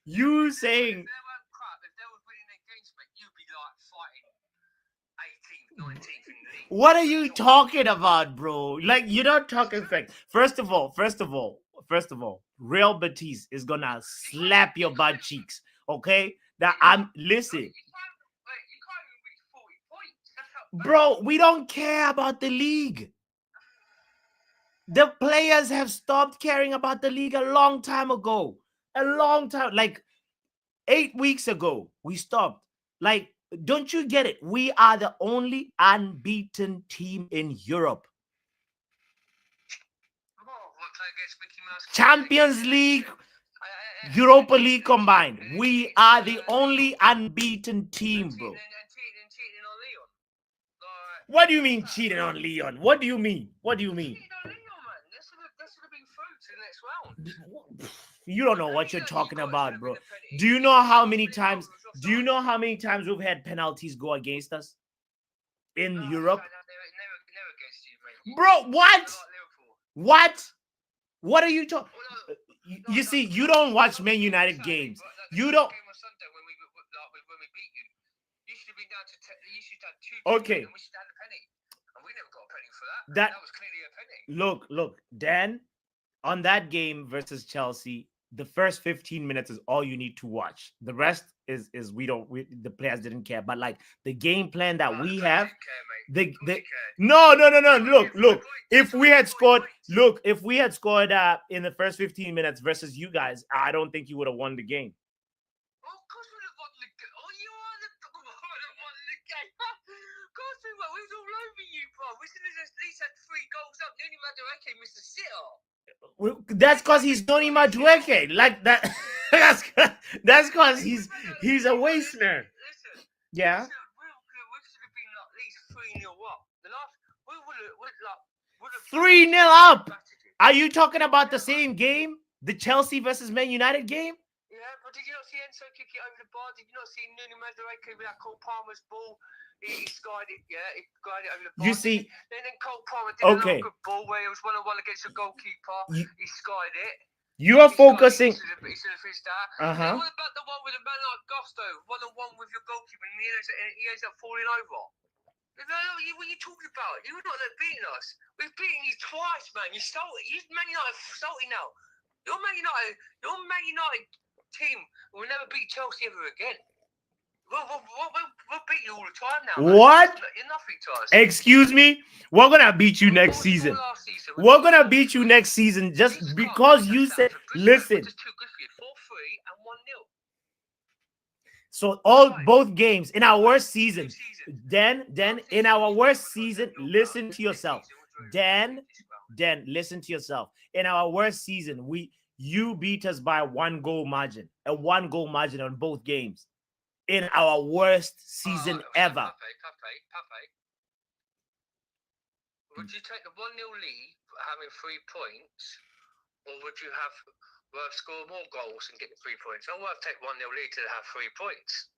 You saying, If they weren't crap, if they were winning their games, mate, you'd be like fighting 18th, 19th in the league. what are you talking about, bro? Like, you're not talking facts. First of all, Real Betis is gonna slap your butt cheeks. Okay? That I'm listen, You can't even reach 40 points. That's how bad bro. We don't care about the league. The players have stopped caring about the league a long time ago. A long time, like 8 weeks ago, we stopped. Like, don't you get it? We are the only unbeaten team in Europe. Oh, what play against Mickey Mouse Club? Champions League, Europa League combined. We are the only unbeaten team, bro. Cheating on Leon. Like, What do you mean cheating on Leon? What do you mean? What do you mean? cheating on Leon, man. They should have been through to the next round. You don't know The what penny you're that you talking got should about, have been bro. a penny. Do you know how many Really, times? it was Do you offside. know how many times we've had penalties go against us in Europe? Never against you, mate. Bro, what? Like Liverpool. What? What are you talking? Well, You see, you don't watch Man United Saturday, games. but the You first don't. game on Sunday when we beat you, you should have been down to you should have had two Okay. and we should have had a penny, and we never got a penny for that. That That was clearly a penny. look, Dan, on that game versus Chelsea, the first 15 minutes is all you need to watch. The rest is the players didn't care. But like the game plan that we have, the no, look. If we had scored, in the first 15 minutes versus you guys, I don't think you would have won the game. Oh, of course we would have won the game. Oh, you are the would have won the game. Of course we were. We was all over you, bro. We should have at least had 3 goals up. The only Madueke missed a sitter. That's because he's Tony Madueke. Like that. that's because he's a waste man. Listen. Yeah. We should have been like at least 3-0 up. The last we would have 3-0 up. Are you talking about the same game? The Chelsea versus Man United game? Yeah, but did you not see Enzo kick it over the bar? Did you not see Nuno Madueke with that Cole Palmer's ball? He skied it, yeah. He skied it over the bar. You see, then Cole Palmer did another good ball where he was 1-on-1 against the goalkeeper. He skied it. You are focusing. He should have fished that. Uh-huh. What about the one with a man like Gusto, 1-on-1 with your goalkeeper, and he ends up falling over? What are you talking about? You're not beating us. We've beaten you twice, man. You're salty. You're Man United salty now. Your Man United team will never beat Chelsea ever again. We'll beat you all the time now, man. What? You're nothing to us. Excuse me? We're going to beat you next season. We're going to beat you next season just because you said, listen. Just too good for you. 4-3 and 1-0. So both games in our worst season, Dan, in our worst season, listen to yourself. Dan, listen to yourself. In our worst season, you beat us by a 1-goal margin on both games. In our worst season ever. Pape. Would you take the 1-0 lead having 3 points, or would you have score more goals and get the 3 points? I'd rather take 1-0 lead to have 3 points.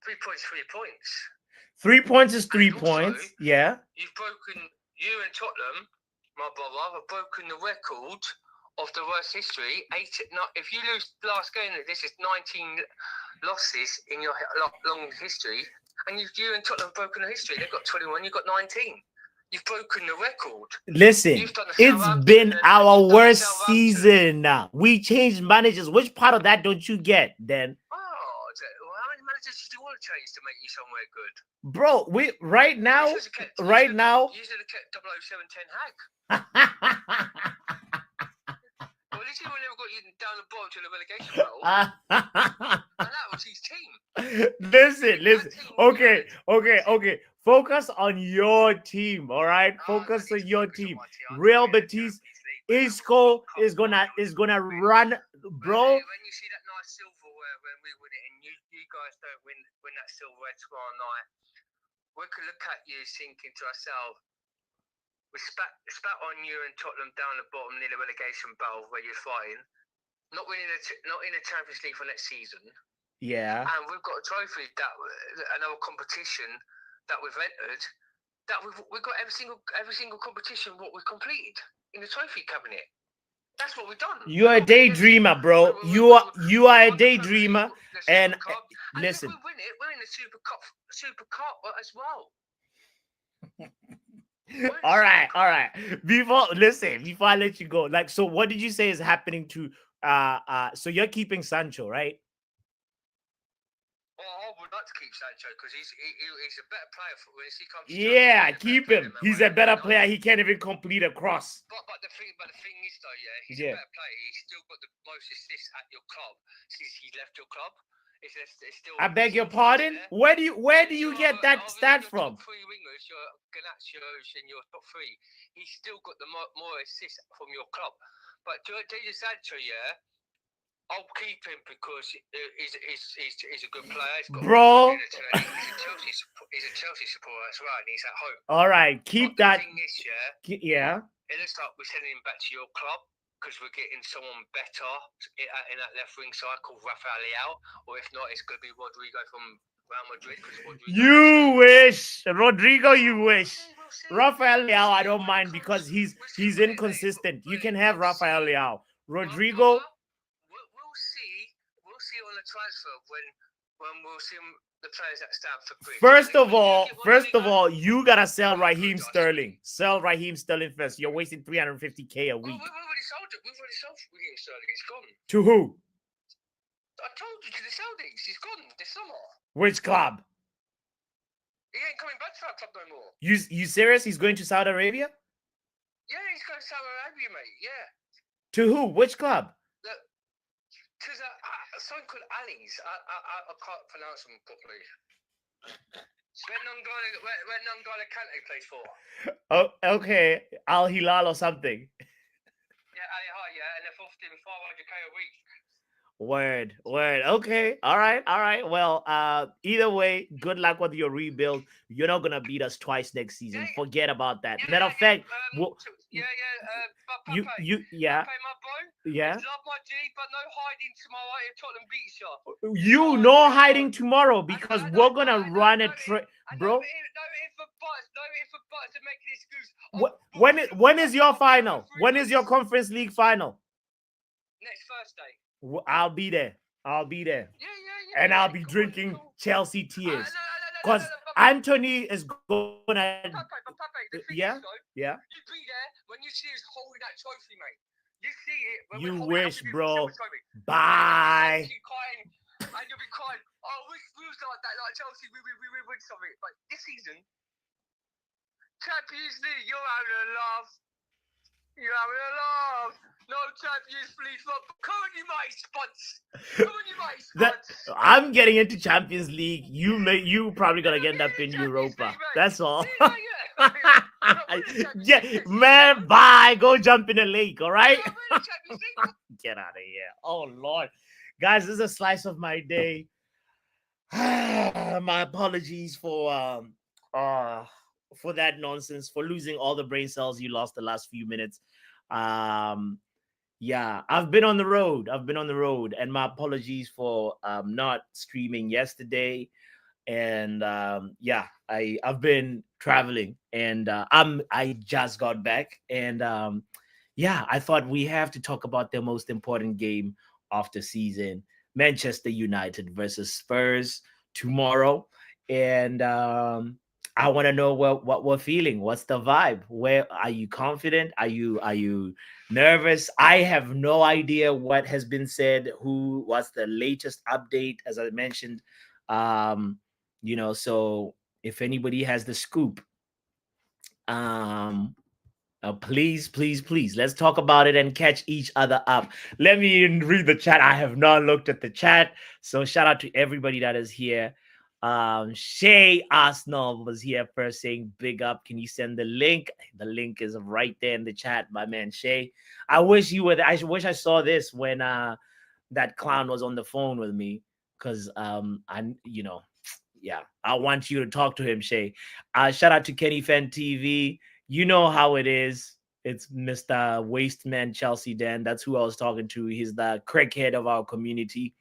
3 points, 3 points. 3 points is 3 points. Yeah. You and Tottenham, my brother, have broken the record of the worst history. If you lose last game, this is 19 losses in your long history, and you and Tottenham have broken the history. They've got 21, you've got 19. You've broken the record. Listen, it's been our worst season. We changed managers. Which part of that don't you get, then? Oh, how many managers do you want to change to make you somewhere good? Bro, right now. You should have kept 007 Ten Hag. Well, at least he never got you down the bottom to the relegation battle. And that was his team. Listen. Okay. Focus on your team, all right? Focus on your team. Real Betis, Isco is gonna run, bro. When you see that nice silverware when we win it, and you guys don't win that silverware tomorrow night, we could look at you thinking to ourselves, we spat on you and Tottenham down the bottom near the relegation battle where you're fighting, not in the Champions League for next season. Yeah. And we've got a trophy another competition that we've entered. That we've got every single competition what we've completed in the trophy cabinet. That's what we've done. You're a daydreamer, bro. You are a daydreamer. And And if listen, we win it, we're in the Super Cup as well. all right, all right. Before I let you go, like, so what did you say is happening to so you're keeping Sancho, right? Well, I would like to keep Sancho because he's a better player when he comes to Chelsea. Yeah, keep him. He's a better player. He can't even complete a cross. But the thing is though, yeah, he's Yeah. a better player. He's still got the most assists at your club since he left your club. It's still. I beg your pardon? Where do you get that stat from? Top three wingers, your Ganachios and your top three. He's still got the more assists from your club. But Jadon Sancho, yeah, I'll keep him because he's a good player. He's got Bro. He's a Chelsea supporter as well, and he's at home. All right, keep that. The thing is, yeah. It looks like we're sending him back to your club because we're getting someone better in that left wing side called Rafael Leao, or if not, it's going to be Rodrigo from Real Madrid. You wish, Rodrigo. You wish. Rafael Leao, I don't mind because he's inconsistent. You can have Rafael Leao. Rodrigo. We'll see on the transfer when we'll see the players that stand for Bridge. First of all, you gotta sell Raheem Sterling. Sell Raheem Sterling first. You're wasting 350K a week. We've already sold it. We've already sold Raheem Sterling. It's gone. To who? I told you, to the Celtics. He's gone this summer. Which club? He ain't coming back to that club no more. You serious? He's going to Saudi Arabia? Yeah, he's going to Saudi Arabia, mate. Yeah. To who? Which club? To someone called Ali's. I can't pronounce them properly. Where N'Golo Kante plays for. Oh, okay. Al Hilal or something. Yeah, Al Hilal, yeah, and they're offering 500K a week. Word. Okay. All right. Well, either way, good luck with your rebuild. You're not gonna beat us twice next season. Forget about that. Matter of fact, Pape, yeah. Pape, my bro. Yeah. Love my G, but no hiding tomorrow if Tottenham beats you. No hiding tomorrow because we're gonna run a trade, bro. No if a buts to make an excuse. When is your final? When is your Conference League final? Next Thursday. I'll be there. Yeah. And I'll be drinking Chelsea tears. Because Anthony is gonna. Pape, the thing yeah. is, though, Yeah. You be there when you see us holding that trophy, mate. You see it. When You we're wish, it, bro. Bye. Bye. And you'll be crying. Oh, we was like that, like Chelsea. We win something. But this season, Champions League, you're having a laugh. You're having a laugh. No Champions League, but come on, you mighty spuds. I'm getting into Champions League. You probably gonna end up in Europa. That's all. Yeah, man. Bye. Go jump in the lake. All right. Get out of here. Oh Lord, guys, this is a slice of my day. My apologies for that nonsense, for losing all the brain cells you lost the last few minutes. Yeah, I've been on the road, and my apologies for not streaming yesterday. And yeah, I've been traveling, and I just got back, and yeah, I thought we have to talk about the most important game of the season: Manchester United versus Spurs tomorrow. And I want to know what we're feeling. What's the vibe? Where are you confident? Are you nervous? I have no idea what has been said. What's the latest update? As I mentioned, so if anybody has the scoop, please, let's talk about it and catch each other up. Let me read the chat. I have not looked at the chat, so shout out to everybody that is here. Shay Arsenal was here first, saying big up. Can you send the link? The link is right there in the chat, my man Shay. I wish you were there. I wish I saw this when that clown was on the phone with me, because yeah, I want you to talk to him, Shay. Shout out to Kenny Fan TV. You know how it is. It's Mr. Wasteman Chelsea Dan. That's who I was talking to. He's the crackhead of our community.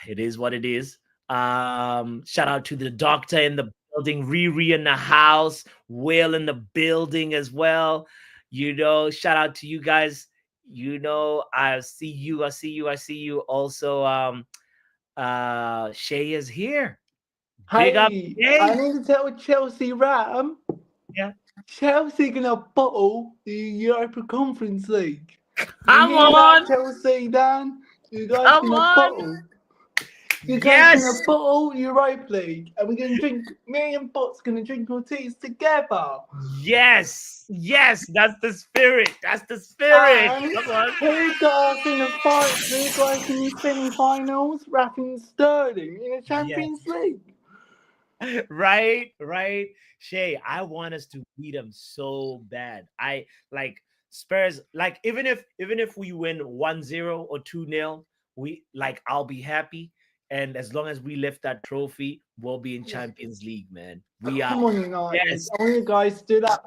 It is what it is. Shout out to the doctor in the building, Riri in the house, Will in the building as well. Shout out to you guys. I see you. I see you. I see you. Also, Shay is here. Big up, Hey, I Shay. need to tell Chelsea Ram, Yeah. Chelsea gonna bottle the Europa Conference League. You Come hear that, on. Chelsea, Dan? You guys Come gonna on. bottle. You guys Yes. gonna bottle Europa League, and we're gonna drink. Me and Bot's gonna drink our teas together. Yes. Yes. That's the spirit. That's the spirit. And Come on. who got us in the fight? Who got us in the semi-finals? Raheem Sterling in the Yes. Champions League. Right. Right. Shay, I want us to beat them so bad. I like Spurs, like even if we win 1-0 or 2-0, we like I'll be happy. And as long as we lift that trophy, we'll be in Champions League, man. We are. Come on, United. Yes. I want you guys to do that.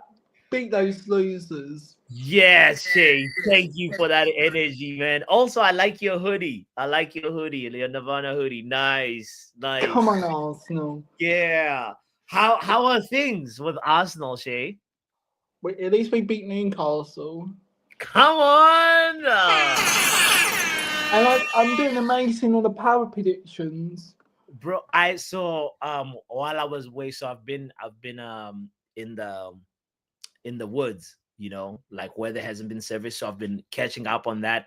Beat those losers. Yes, Shay. Thank you for that energy, man. Also, I like your hoodie. I like your hoodie, your Nirvana hoodie. Nice, Come nice. on, Arsenal. Yeah. How are things with Arsenal, Shay? At least we beat Newcastle. Come on. And I'm doing amazing on the power predictions. Bro, I saw while I was away, so I've been in the woods, like where there hasn't been service. So I've been catching up on that.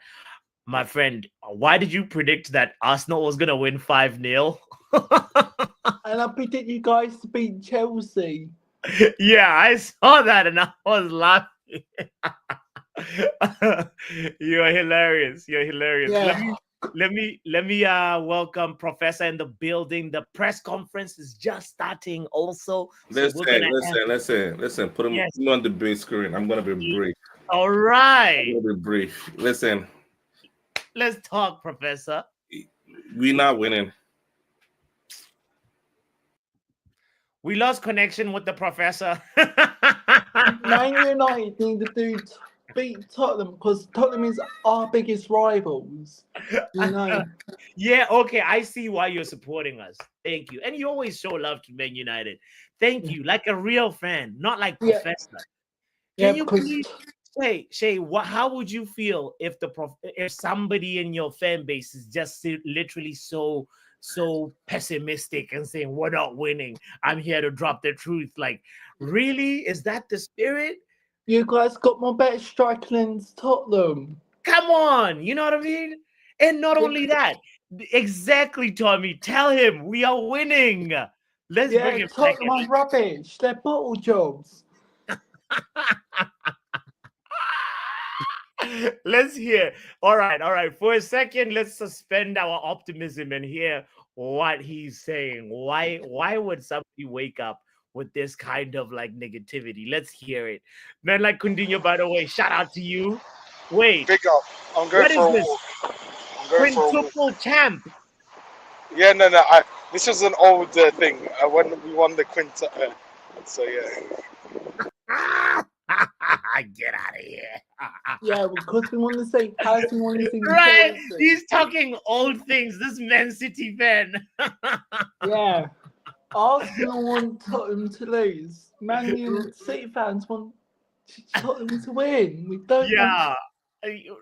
My friend, why did you predict that Arsenal was gonna win 5-0? And I predict you guys to beat Chelsea. Yeah, I saw that and I was laughing. You're hilarious. You're hilarious. Let Yeah. me let me welcome Professor in the building. The press conference is just starting also. So we're gonna have Listen. Put yes. me on the big screen. I'm gonna be brief. All right. I'm gonna be brief. Listen, Let's talk, Professor. we're not winning. We lost connection with the professor. Man United need to beat Tottenham because Tottenham is our biggest rivals. You know. Yeah, okay. I see why you're supporting us. Thank you. And you always show love to Man United. Thank you. Like a real fan, not like Yeah. Professor. Yeah, Can you because please Shay, how would you feel if if somebody in your fan base is just literally so pessimistic and saying we're not winning? I'm here to drop the truth. Like, really? Is that the spirit? you guys got more better striker than Tottenham. Come on, you know what I mean? And not Yeah. only that, exactly, Tommy. Tell him we are winning. Let's bring Yeah, him back Tottenham are rubbish. They're bottle jobs. Let's hear. All right. For a second, let's suspend our optimism and hear what he's saying. Why would somebody wake up with this kind of like negativity? Let's hear it. Man, like Kundinho, by the way, shout out to you. Wait, Big up. I'm going what for is a this? walk. I'm going for a walk. Quintuple champ. Yeah, no. This was an old thing when we won the quint. So yeah. Get out of here. Yeah, because we want to say Palace, we want to say Right. Chelsea. He's talking old things. This Man City fan. Yeah. Arsenal want Tottenham to lose. Man U City fans want Tottenham to win. We don't want. Yeah.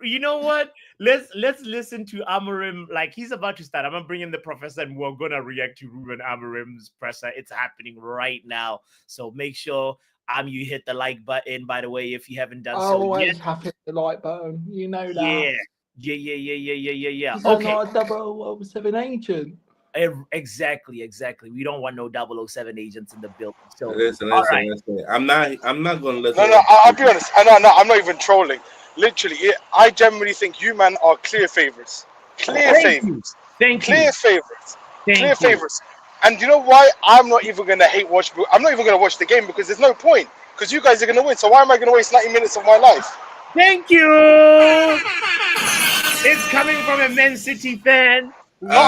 You know what? Let's listen to Amorim. Like he's about to start. I'm gonna bring in the professor and we're gonna react to Ruben Amorim's presser. It's happening right now. So make sure you hit the like button, by the way, if you haven't done I so always yet. have hit the like button. You know that. Yeah. Because I'm Okay. not a 007 agent. Exactly. We don't want no 007 agents in the building. So Listen. I'm not gonna let. No. I'll be honest. No. I'm not even trolling. Literally, I generally think you man are clear favourites. Clear favourites. Thank you. Clear favourites. Thank Clear you. favourites. And you know why? I'm not even gonna watch. I'm not even gonna watch the game because there's no point. Because you guys are gonna win. So why am I gonna waste 90 minutes of my life? Thank you. It's coming from a Man City fan. No,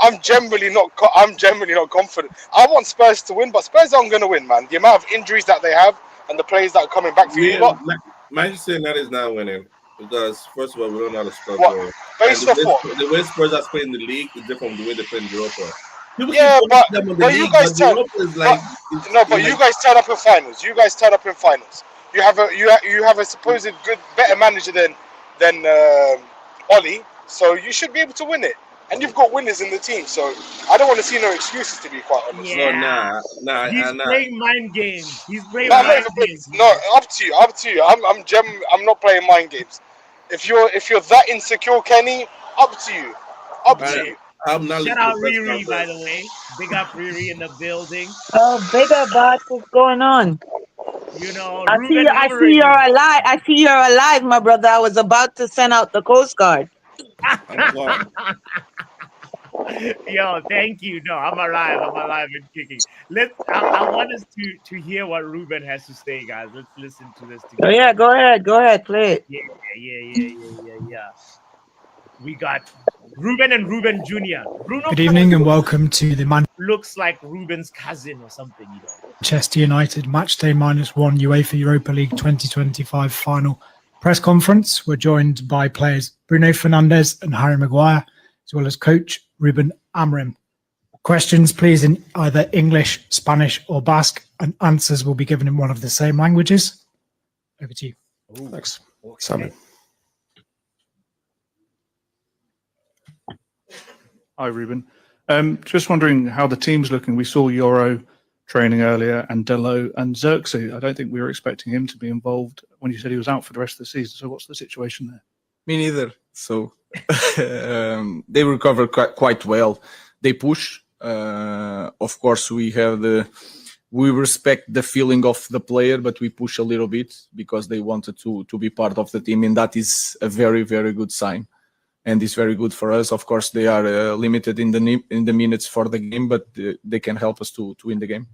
I'm generally not. I'm generally not confident. I want Spurs to win, but Spurs aren't going to win, man. The amount of injuries that they have and the players that are coming back for you lot. Manchester United is not winning because first of all, we don't know how to stop What? goals. Based off what? The way Spurs are playing in the league is different from the way they play in Europa. People Yeah, keep them on the but you league, guys but Europa is like you guys turn up in finals. You guys turn up in finals. You have a supposed good, better manager than Ollie, so you should be able to win it. And you've got winners in the team, so I don't want to see no excuses, to be quite honest. Yeah. Nah. He's playing mind games. He's playing No, I'm not mind even playing. games. No, up to you. I'm not playing mind games. If you're that insecure, Kenny, up to you. Up to Okay. you. I'm not Shout listening out to press Riri, by conference. the way. Big up Riri in the building. Oh, bigger boss, what's going on? You know, I see Ruben you. I see you're Amorim. alive. I see you're alive, my brother. I was about to send out the Coast Guard. I'm gone. Yo, thank you. No, I'm alive. I'm alive and kicking. I want us to hear what Ruben has to say, guys. Let's listen to this Oh together. yeah, go ahead, play it. Yeah. We got Ruben and Ruben Jr. Bruno Good evening and welcome to the looks like Ruben's cousin or something, you know. Manchester United Matchday -1 UEFA Europa League 2025 final press conference. We're joined by players Bruno Fernandes and Harry Maguire, as well as coach Ruben Amorim. Questions, please, in either English, Spanish, or Basque, and answers will be given in one of the same languages. Over to you. Ooh, Thanks. okay. Simon. Hi, Ruben. Just wondering how the team's looking. We saw Yoro training earlier and Delo and Xerxes. I don't think we were expecting him to be involved when you said he was out for the rest of the season. So what's the situation there? Me neither. So they recover quite well. They push. Of course, we respect the feeling of the player, but we push a little bit because they wanted to be part of the team, and that is a very, very good sign. And it's very good for us. Of course, they are limited in the minutes for the game, but they can help us to win the game.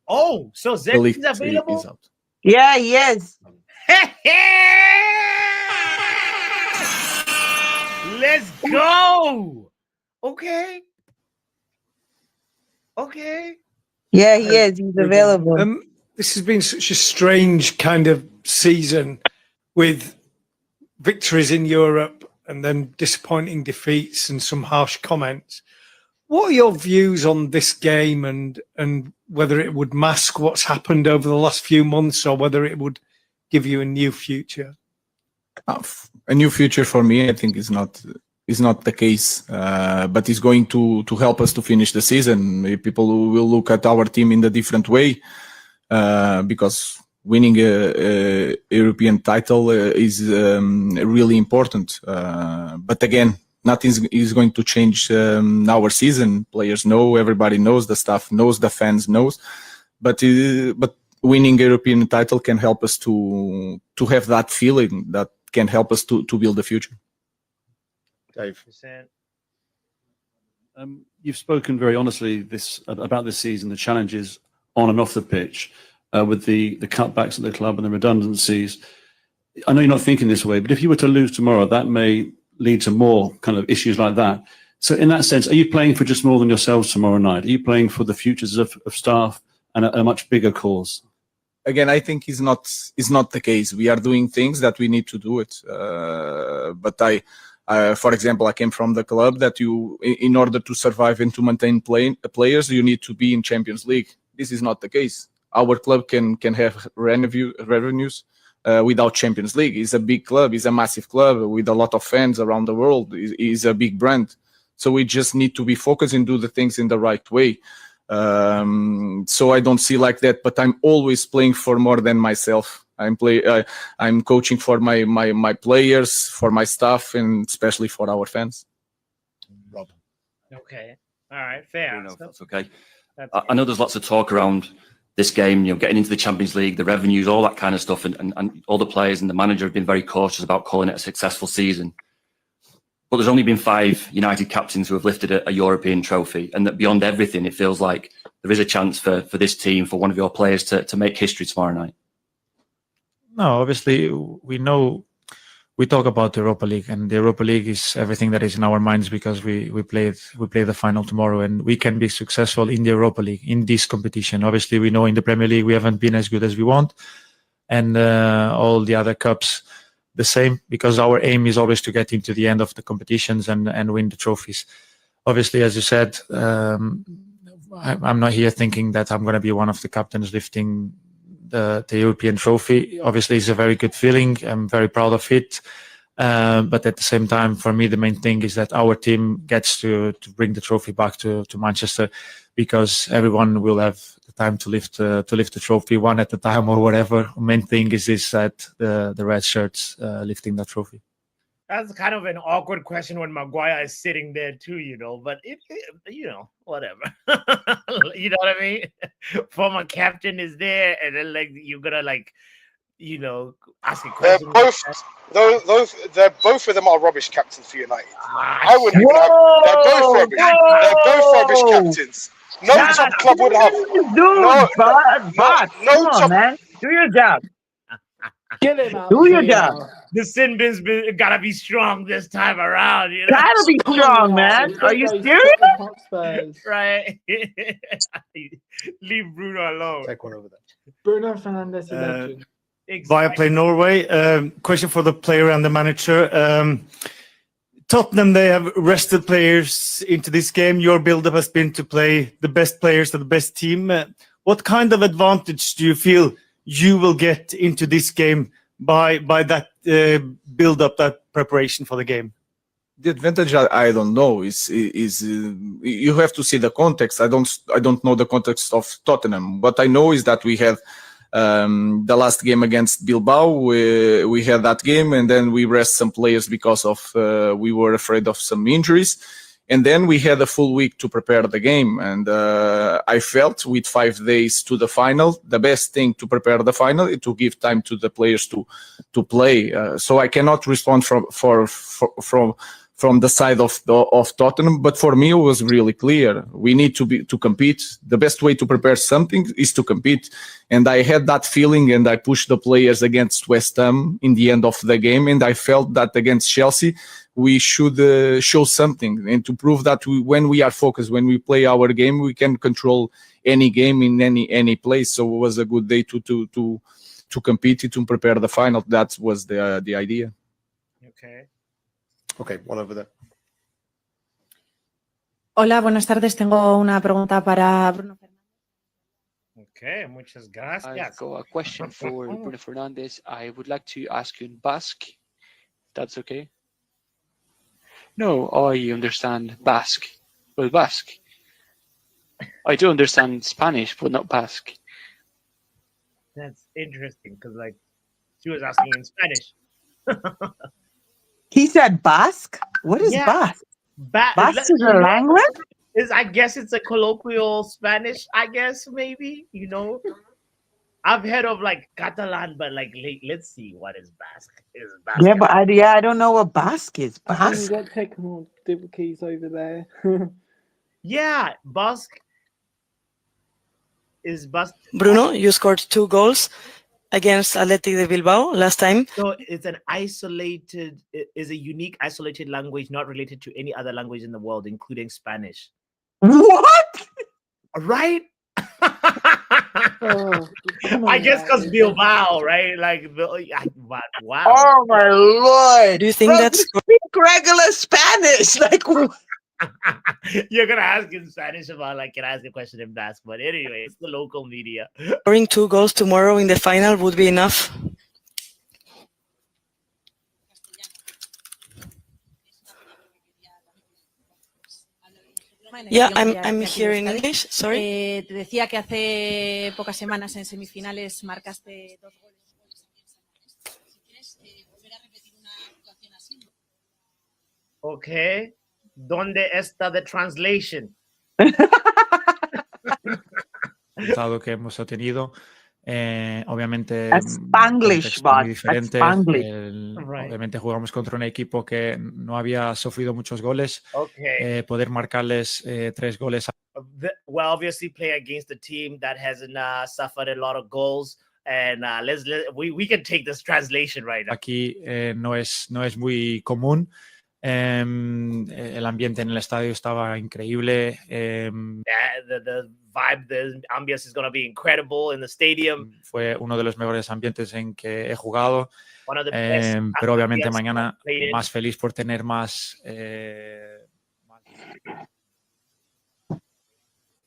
Oh, so The Zek league is available? is out. Yeah, yes. Let's go. Okay. Yeah, he is. He's available. This has been such a strange kind of season with victories in Europe and then disappointing defeats and some harsh comments. What are your views on this game and whether it would mask what's happened over the last few months or whether it would give you a new future? A new future for me, I think, is not the case, but it's going to help us to finish the season. People will look at our team in a different way because winning a European title is really important. But again, nothing is going to change our season. Players know, everybody knows, the staff knows, the fans knows. But winning a European title can help us to have that feeling that can help us to build the future. Dave. You've spoken very honestly about this season, the challenges on and off the pitch, with the cutbacks at the club and the redundancies. I know you're not thinking this way, but if you were to lose tomorrow, that may lead to more kind of issues like that. So in that sense, are you playing for just more than yourselves tomorrow night? Are you playing for the futures of staff and a much bigger cause? Again, I think is not the case. We are doing things that we need to do it. But for example, I came from the club that in order to survive and to maintain players, you need to be in Champions League. This is not the case. Our club can have revenues without Champions League. It's a big club. It's a massive club with a lot of fans around the world. It's a big brand. So we just need to be focused and do the things in the right way. So I don't see like that, but I'm always playing for more than myself. I'm coaching for my players, for my staff, and especially for our fans. Rob. Okay. All right. Fair. No, that's okay. I know there's lots of talk around this game, getting into the Champions League, the revenues, all that kind of stuff, and all the players and the manager have been very cautious about calling it a successful season. But there's only been 5 United captains who have lifted a European trophy, and that beyond everything, it feels like there is a chance for this team, for one of your players to make history tomorrow night. No, obviously we know, we talk about the Europa League, and the Europa League is everything that is in our minds because we play the final tomorrow, and we can be successful in the Europa League, in this competition. Obviously, we know in the Premier League we haven't been as good as we want, and all the other cups the same, because our aim is always to get into the end of the competitions and win the trophies. Obviously, as you said, I'm not here thinking that I'm going to be one of the captains lifting the European trophy. Obviously, it's a very good feeling. I'm very proud of it. But at the same time, for me, the main thing is that our team gets to bring the trophy back to Manchester, because everyone will have the time to lift the trophy one at a time or whatever. Main thing is that the red shirts lifting the trophy. That's kind of an awkward question when Maguire is sitting there too, but whatever. You know what I mean? Former captain is there, and then you're gonna ask a question. Both of them are rubbish captains for United. I wouldn't even have. They're both rubbish. They're both rubbish captains. No top club would have. Dude, boss, come on, man. Do your job. Get him out. Do your job. The sin bin's gotta be strong this time around, Gotta be strong, man. Are you serious? Right. Leave Bruno alone. Take one over there. Bruno Fernandes is a legend. Viaplay Norway. Question for the player and the manager. Tottenham, they have rested players into this game. Your build-up has been to play the best players of the best team. What kind of advantage do you feel you will get into this game by that build-up, that preparation for the game? The advantage I don't know is you have to see the context. I don't know the context of Tottenham. What I know is that we had the last game against Bilbao. We had that game, and then we rest some players because of we were afraid of some injuries, and then we had a full week to prepare the game. And I felt with 5 days to the final, the best thing to prepare the final is to give time to the players to play. So I cannot respond from the side of Tottenham, but for me it was really clear. We need to compete. The best way to prepare something is to compete, and I had that feeling, and I pushed the players against West Ham in the end of the game, and I felt that against Chelsea we should show something, and to prove that when we are focused, when we play our game, we can control any game in any place. So it was a good day to compete, to prepare the final. That was the idea. Okay, one over there. Hola, buenas tardes. Tengo una pregunta para Bruno Fernández. Okay, muchas gracias. I've got a question for Bruno Fernandes. I would like to ask you in Basque. That's okay? No, I understand Basque. Well, Basque. I do understand Spanish, but not Basque. That's interesting, because she was asking in Spanish. He said Basque? What is Basque? Basque is a language? I guess it's a colloquial Spanish, I guess, maybe, I've heard of Catalan, but let's see, what is Basque? Yeah, but I don't know what Basque is. Basque. Got technical difficulties over there. Yeah, Basque is Basque. Bruno, you scored 2 goals against Athletic de Bilbao last time. So it's a unique isolated language not related to any other language in the world, including Spanish. What? Right? I guess because Bilbao, right? Wow. Oh my Lord. Do you think that's speak regular Spanish? You're gonna ask in Spanish about can I ask a question in Basque? But anyway, it's the local media. scoring 2 goals tomorrow in the final would be enough? Yeah, I'm here in English. Sorry. Te decía que hace pocas semanas en semifinales marcaste 2 goles. Si quieres volver a repetir una actuación así. Okay. ¿Dónde está the translation? Resultado que hemos obtenido. Obviamente Spanglish, muy diferente. Spanglish. Obviamente jugamos contra un equipo que no había sufrido muchos goles. Okay. Poder marcarles 3 goles. Well, obviously play against a team that hasn't suffered a lot of goals, and we can take this translation right now. Aquí no es muy común. El ambiente en el estadio estaba increíble. The vibe, the ambience is going to be incredible in the stadium. Fue uno de los mejores ambientes en que he jugado. One of the best Pero obviamente mañana played. más feliz por tener más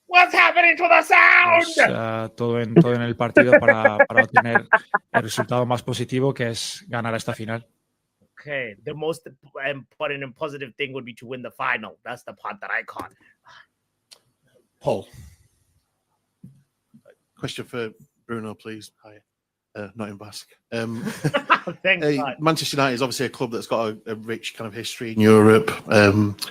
What's happening to the sound? Todo en el partido para obtener el resultado más positivo, que es ganar esta final. Okay, the most important and positive thing would be to win the final. That's the part that I caught. Paul. Question for Bruno, please. Hi. Not in Basque. Thank God. Manchester United is obviously a club that's got a rich kind of history in Europe.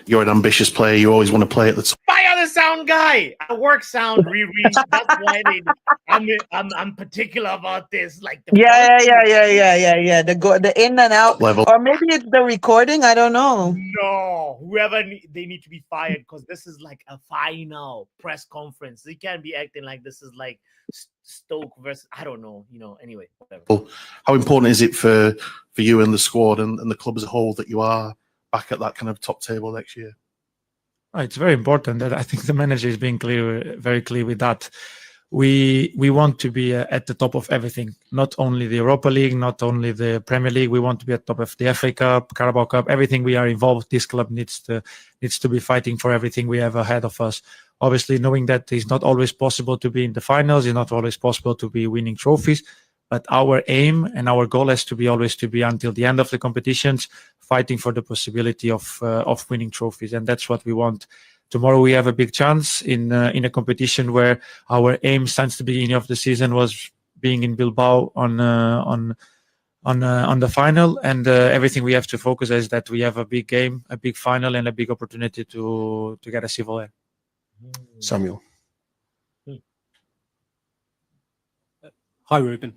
You're an ambitious player. You always want to play at the top. Fire the sound guy. I work sound Riri. That's why I'm particular about this. Like the Yeah. The in and out level, or maybe it's the recording. I don't know. No, whoever they need to be fired because this is like a final press conference. They can't be acting like this is like Stoke versus I don't know. Anyway, whatever. How important is it for you and the squad and the club as a whole that you are back at that kind of top table next year? It's very important that I think the manager is being very clear with that. We want to be at the top of everything, not only the Europa League, not only the Premier League. We want to be at the top of the FA Cup, Carabao Cup, everything we are involved. This club needs to be fighting for everything we have ahead of us. Obviously, knowing that it's not always possible to be in the finals, it's not always possible to be winning trophies. But our aim and our goal has to be always to be until the end of the competitions, fighting for the possibility of winning trophies, and that's what we want. Tomorrow we have a big chance in a competition where our aim since the beginning of the season was being in Bilbao on the final, and everything we have to focus is that we have a big game, a big final, and a big opportunity to get a silverware. Samuel. Hi, Ruben.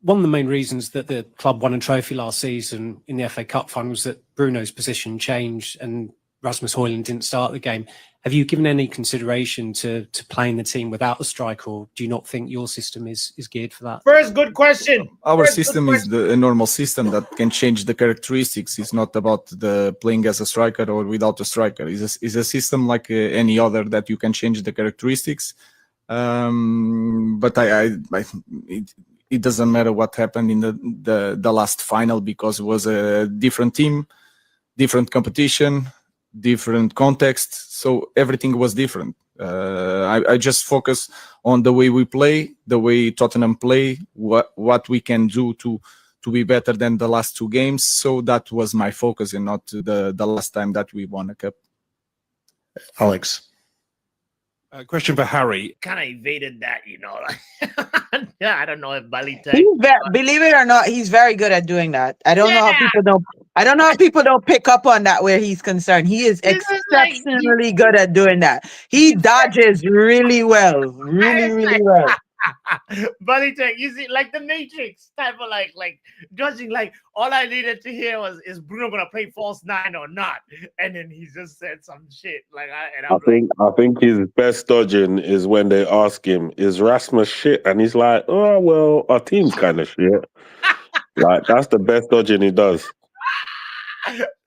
One of the main reasons that the club won a trophy last season in the FA Cup final was that Bruno's position changed and Rasmus Højlund didn't start the game. Have you given any consideration to playing the team without a striker, or do you not think your system is geared for that? First, good question. Our system is a normal system that can change the characteristics. It's not about the playing as a striker or without a striker. It's a system like any other that you can change the characteristics. But it doesn't matter what happened in the last final because it was a different team, different competition, different context, so everything was different. I just focus on the way we play, the way Tottenham play, what we can do to be better than the last two games. So that was my focus, and not the last time that we won a cup. Alex. Question for Harry. Kind of evaded that, Yeah, I don't know if Bali. Believe it or not, he's very good at doing that. I don't know how people don't. I don't know how people don't pick up on that where he's concerned. He is exceptionally good at doing that. He dodges really well, really well. Buddy Tech, you see, like the Matrix type of like judging. Like all I needed to hear is Bruno gonna play false nine or not, and then he just said some shit. I think his best dodging is when they ask him, "Is Rasmus shit?" and he's like, "Oh well, our team's kind of shit." Like that's the best dodging he does.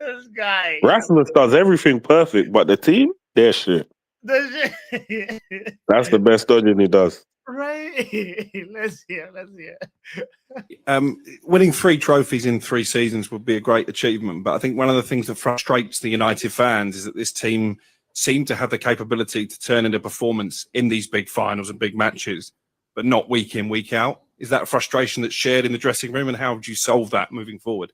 This guy. Rasmus does everything perfect, but the team, they're shit. That's the best dodging he does. Right. Let's hear. Winning 3 trophies in 3 seasons would be a great achievement, but I think one of the things that frustrates the United fans is that this team seem to have the capability to turn into performance in these big finals and big matches, but not week in, week out. Is that a frustration that's shared in the dressing room, and how would you solve that moving forward?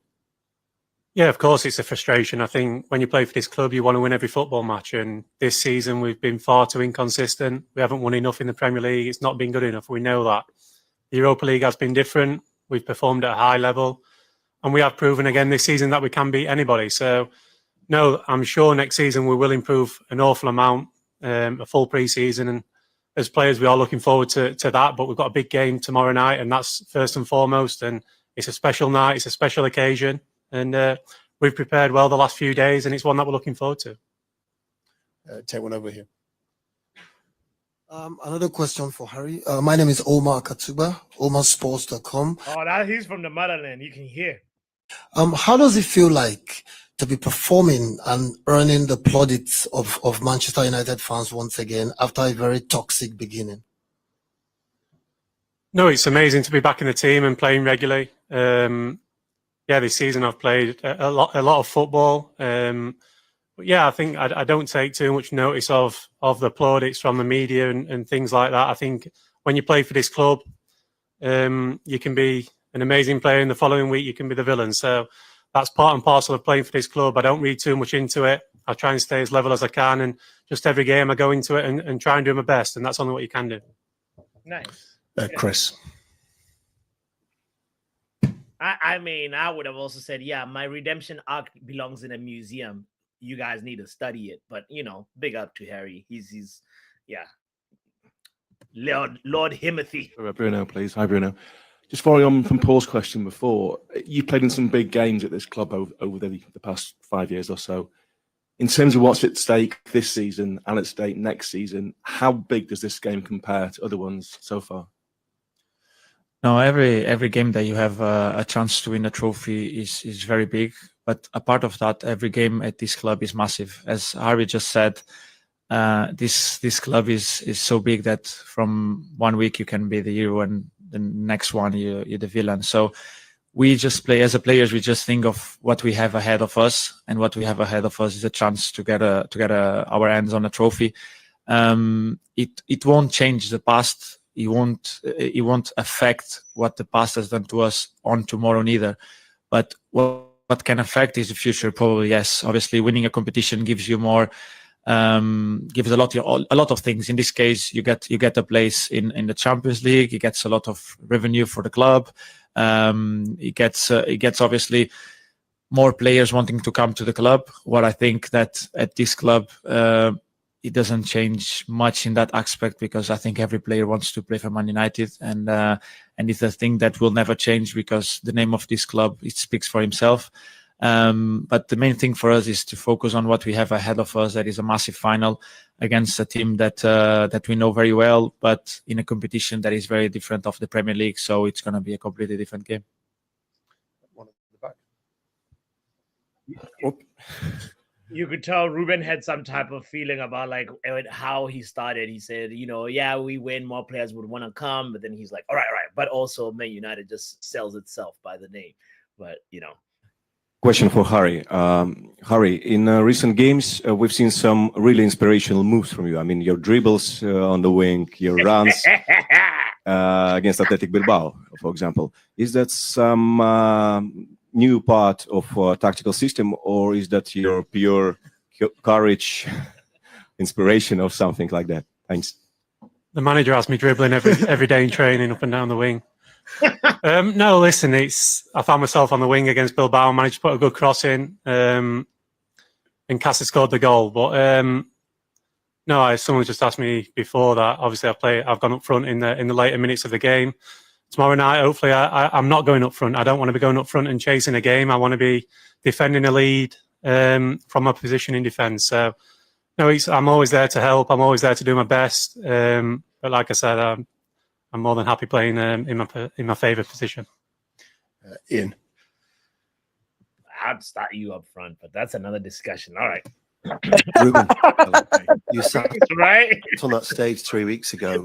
Yeah, of course it's a frustration. I think when you play for this club, you want to win every football match. And this season, we've been far too inconsistent. We haven't won enough in the Premier League. It's not been good enough. We know that. The Europa League has been different. We've performed at a high level. And we have proven again this season that we can beat anybody. So, no, I'm sure next season we will improve an awful amount, a full pre-season. And as players, we are looking forward to that. But we've got a big game tomorrow night, and that's first and foremost. And it's a special night. It's a special occasion. And we've prepared well the last few days, and it's one that we're looking forward to. Take one over here. Another question for Harry. My name is Omar Katuba, omarsports.com. Oh, he's from the motherland. You can hear. How does it feel like to be performing and earning the plaudits of Manchester United fans once again after a very toxic beginning? No, it's amazing to be back in the team and playing regularly. This season I've played a lot of football. But yeah, I think I don't take too much notice of the plaudits from the media and things like that. I think when you play for this club, you can be an amazing player, and the following week you can be the villain. So that's part and parcel of playing for this club. I don't read too much into it. I try and stay as level as I can, and just every game I go into it and try and do my best, and that's only what you can do. Nice. Chris. I mean, I would have also said, yeah, my redemption arc belongs in a museum. You guys need to study it. But you know, big up to Harry. He's yeah. Lord Himothy. Bruno, please. Hi, Bruno. Just following on from Paul's question before, you played in some big games at this club over the past 5 years or so. In terms of what's at stake this season and at stake next season, how big does this game compare to other ones so far? No, every game that you have a chance to win a trophy is very big. But a part of that, every game at this club is massive. As Harry just said, this club is so big that from 1 week you can be the hero and the next one you're the villain. So we just play as a players. We just think of what we have ahead of us, and what we have ahead of us is a chance to get our hands on a trophy. It won't change the past. It won't affect what the past has done to us on tomorrow neither. But what can affect is the future, probably. Yes, obviously winning a competition gives you more, gives a lot of things. In this case, you get a place in the Champions League. It gets a lot of revenue for the club. It gets obviously more players wanting to come to the club. What I think that at this club, it doesn't change much in that aspect, because I think every player wants to play for Man United, and it's a thing that will never change, because the name of this club, it speaks for himself. But the main thing for us is to focus on what we have ahead of us. That is a massive final against a team that we know very well, but in a competition that is very different of the Premier League. So it's going to be a completely different game. You could tell Ruben had some type of feeling about like how he started. He said, you know, yeah, we win, more players would want to come, but then he's like, all right. But also Man United just sells itself by the name. But, you know. Question for Harry. Harry, in recent games, we've seen some really inspirational moves from you. I mean, your dribbles on the wing, your runs against Athletic Bilbao, for example. Is that some new part of tactical system, or is that your pure courage, inspiration, or something like that? Thanks. The manager asked me dribbling every day in training up and down the wing. No, listen, I found myself on the wing against Bilbao, managed to put a good cross in, and Casa scored the goal. But no, someone just asked me before that. Obviously, I've gone up front in the later minutes of the game. Tomorrow night, hopefully, I'm not going up front. I don't want to be going up front and chasing a game. I want to be defending a lead from a position in defence. So, no, I'm always there to help. I'm always there to do my best. But like I said, I'm more than happy playing in my favourite position. Ian. I'd start you up front, but that's another discussion. All right. Ruben, you sat right on that stage 3 weeks ago.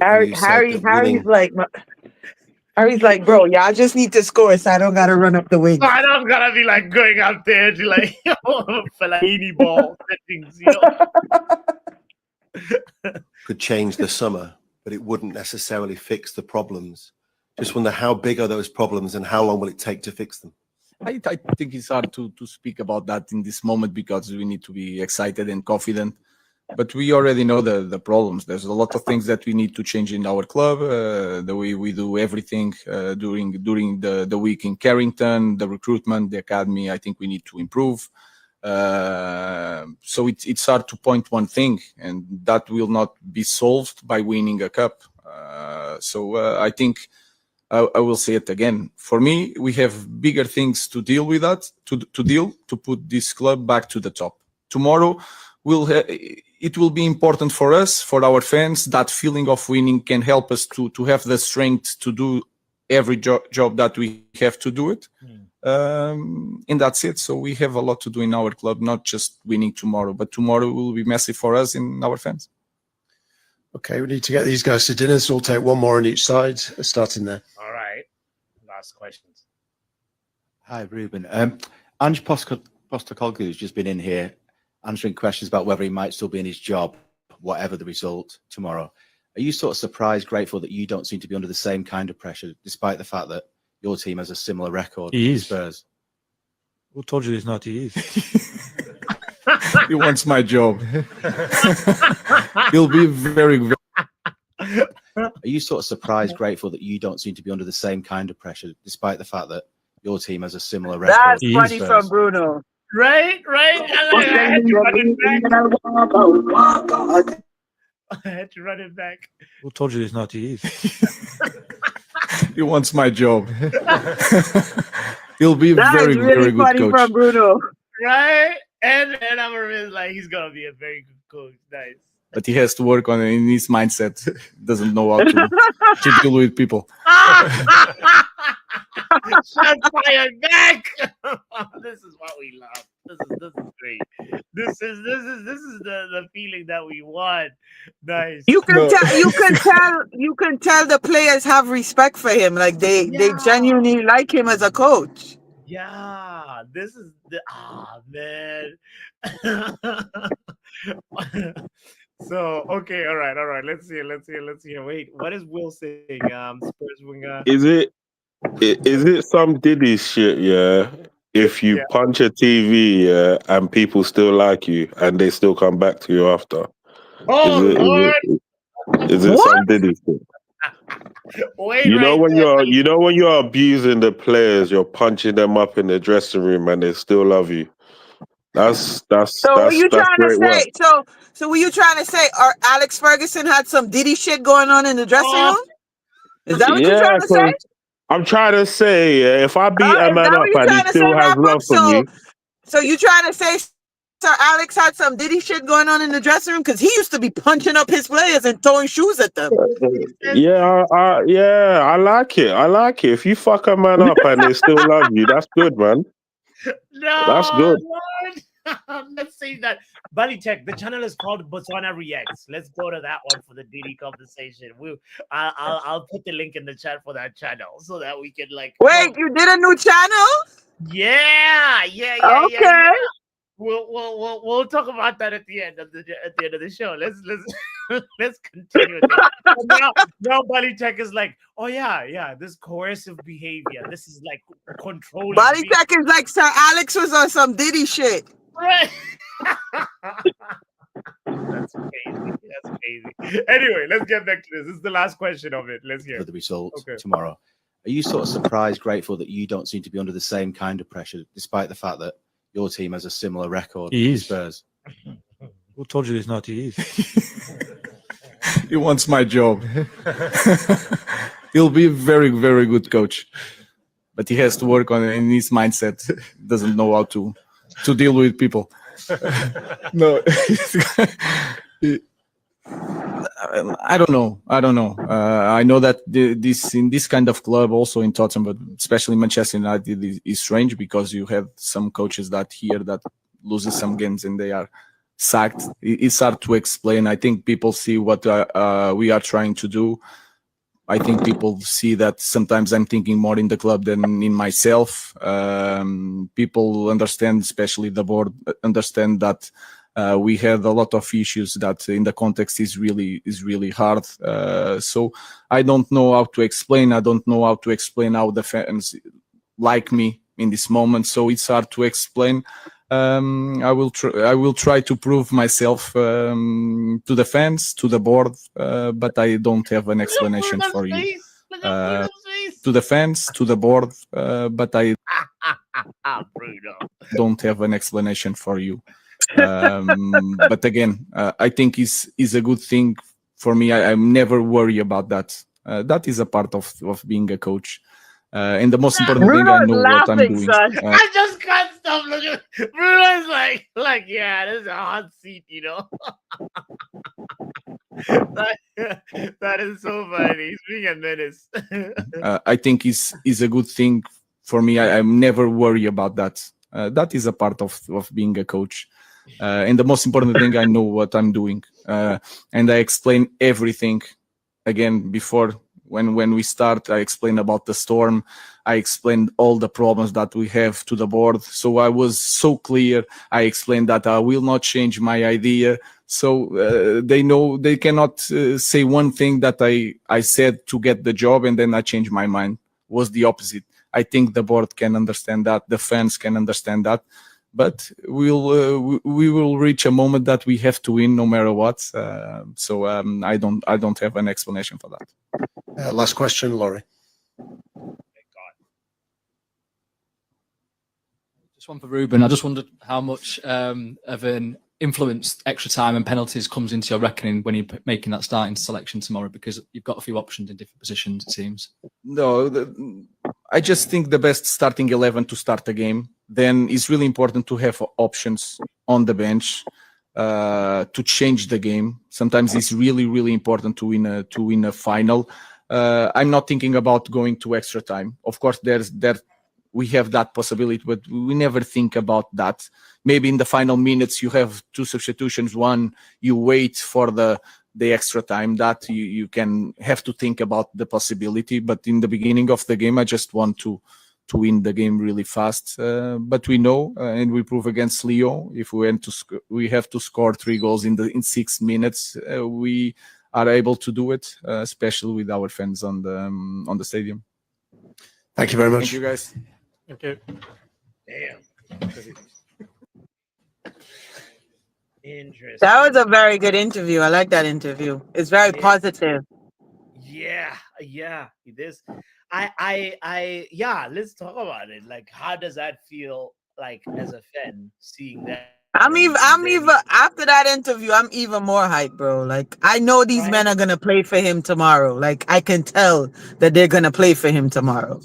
Harry's like, bro, y'all just need to score, so I don't gotta run up the wing. I don't gotta be like going out there to like Fellaini ball settings, you know. Could change the summer, but it wouldn't necessarily fix the problems. Just wonder, how big are those problems and how long will it take to fix them? I think it's hard to speak about that in this moment, because we need to be excited and confident. But we already know the problems. There's a lot of things that we need to change in our club, the way we do everything during the week in Carrington, the recruitment, the academy. I think we need to improve. So it's hard to point one thing, and that will not be solved by winning a cup. So I think I will say it again. For me, we have bigger things to deal with to put this club back to the top. Tomorrow, it will be important for us, for our fans. That feeling of winning can help us to have the strength to do every job that we have to do it. And that's it. So we have a lot to do in our club, not just winning tomorrow, but tomorrow will be massive for us and our fans. Okay, we need to get these guys to dinner, so we'll take one more on each side, starting there. All right. Last questions. Hi, Ruben. Ange Postecoglou has just been in here, answering questions about whether he might still be in his job, whatever the result tomorrow. Are you sort of surprised, grateful that you don't seem to be under the same kind of pressure, despite the fact that your team has a similar record He with is. Spurs? Who told you he's not? He is. He wants my job. He'll be very, very. Are you sort of surprised, grateful that you don't seem to be under the same kind of pressure, despite the fact that your team has a similar record That's with funny Spurs? from Bruno. Right? I had to run it back. I had to run it back. Who told you he's not? He is. He wants my job. He'll be That very, is really very good funny coach. from Bruno. Right? And I'm really like, he's gonna be a very good coach. Nice. But he has to work on it in his mindset. Doesn't know how to deal with people. Shots fired back. This is what we love. This is great. This is the feeling that we want. Nice. You can tell the players have respect for him. Like they genuinely like him as a coach. Yeah, this is the man. So okay, all right. Let's see. Wait, what is Will saying? Spurs winger. Is it some Diddy shit? Yeah. If you punch a TV, yeah, and people still like you, and they still come back to you after. Oh Lord! Is it some Diddy shit? Wait, You know right when there. you're abusing the players, you're punching them up in the dressing room, and they still love you. That's So were you trying to great work. say? So were you trying to say? Or Alex Ferguson had some Diddy shit going on in the dressing room? Is that what you're trying to say? 'Cause I'm trying to say, yeah, if I beat a Is man that up what you're and he trying to say, still has Rapper? love for me, So you trying to say Sir Alex had some Diddy shit going on in the dressing room? Because he used to be punching up his players and throwing shoes at them. yeah, I like it. I like it. If you fuck a man up and they still love you, that's good, man. No, That's good. Lord. Let's say that. Buddy Tech, the channel is called Botswana Reacts. Let's go to that one for the Diddy conversation. I'll put the link in the chat for that channel so that we can like. Wait, you did a new channel? Yeah. Okay. We'll talk about that at the end of the show. Let's let's continue. Now Buddy Tech is like, oh yeah, this coercive behavior. This is like controlling. Body Tech is like Sir Alex was on some Diddy shit. Right. That's crazy. Anyway, let's get back to this. This is the last question of it. Let's hear For the result Okay. tomorrow. Are you sort of surprised, grateful that you don't seem to be under the same kind of pressure, despite the fact that your team has a similar record He with is. Spurs? Who told you he's not? He is. He wants my job. He'll be a very, very good coach. But he has to work on it in his mindset. Doesn't know how to deal with people. No. I don't know. I know that in this kind of club, also in Tottenham, but especially Manchester United, is strange because you have some coaches that loses some games and they are sacked. It's hard to explain. I think people see what we are trying to do. I think people see that sometimes I'm thinking more in the club than in myself. People understand, especially the board, understand that we had a lot of issues that in the context is really hard. So I don't know how to explain. I don't know how to explain how the fans like me in this moment. So it's hard to explain. I will try to prove myself to the fans, to the board, but I don't have an explanation for you. To the fans, to the board, but I don't have an explanation for you. But again, I think is a good thing for me. I'm never worried about that. That is a part of being a coach. And the most important thing, I know what I'm doing. I just can't stop looking. Bruno's like, yeah, this is a hot seat, you know. that is so funny. He's being a menace. I think is a good thing for me. I'm never worried about that. That is a part of being a coach. And the most important thing, I know what I'm doing. And I explain everything again before When we start, I explained about the storm. I explained all the problems that we have to the board. So I was so clear. I explained that I will not change my idea. So they know they cannot say one thing that I said to get the job and then I changed my mind. Was the opposite. I think the board can understand that. The fans can understand that. But we will reach a moment that we have to win no matter what. So I don't have an explanation for that. Last question, Laurie. Just one for Ruben. I just wondered how much of an influence extra time and penalties comes into your reckoning when you're making that starting selection tomorrow, because you've got a few options in different positions, it seems. No, I just think the best starting 11 to start the game. Then it's really important to have options on the bench to change the game. Sometimes it's really, really important to win a final. I'm not thinking about going to extra time. Of course, we have that possibility, but we never think about that. Maybe in the final minutes you have two substitutions. One, you wait for the extra time, that you can have to think about the possibility. But in the beginning of the game, I just want to win the game really fast. But we know, and we prove against Lyon, if we have to score 3 goals in 6 minutes, we are able to do it, especially with our fans on the stadium. Thank you very much. Thank you, guys. Okay. Damn. Interesting. That was a very good interview. I like that interview. It's very positive. Yeah, it is. Let's talk about it. Like, how does that feel like as a fan seeing that? I'm even after that interview, I'm even more hyped, bro. Like, I know these men are gonna play for him tomorrow. Like, I can tell that they're gonna play for him tomorrow.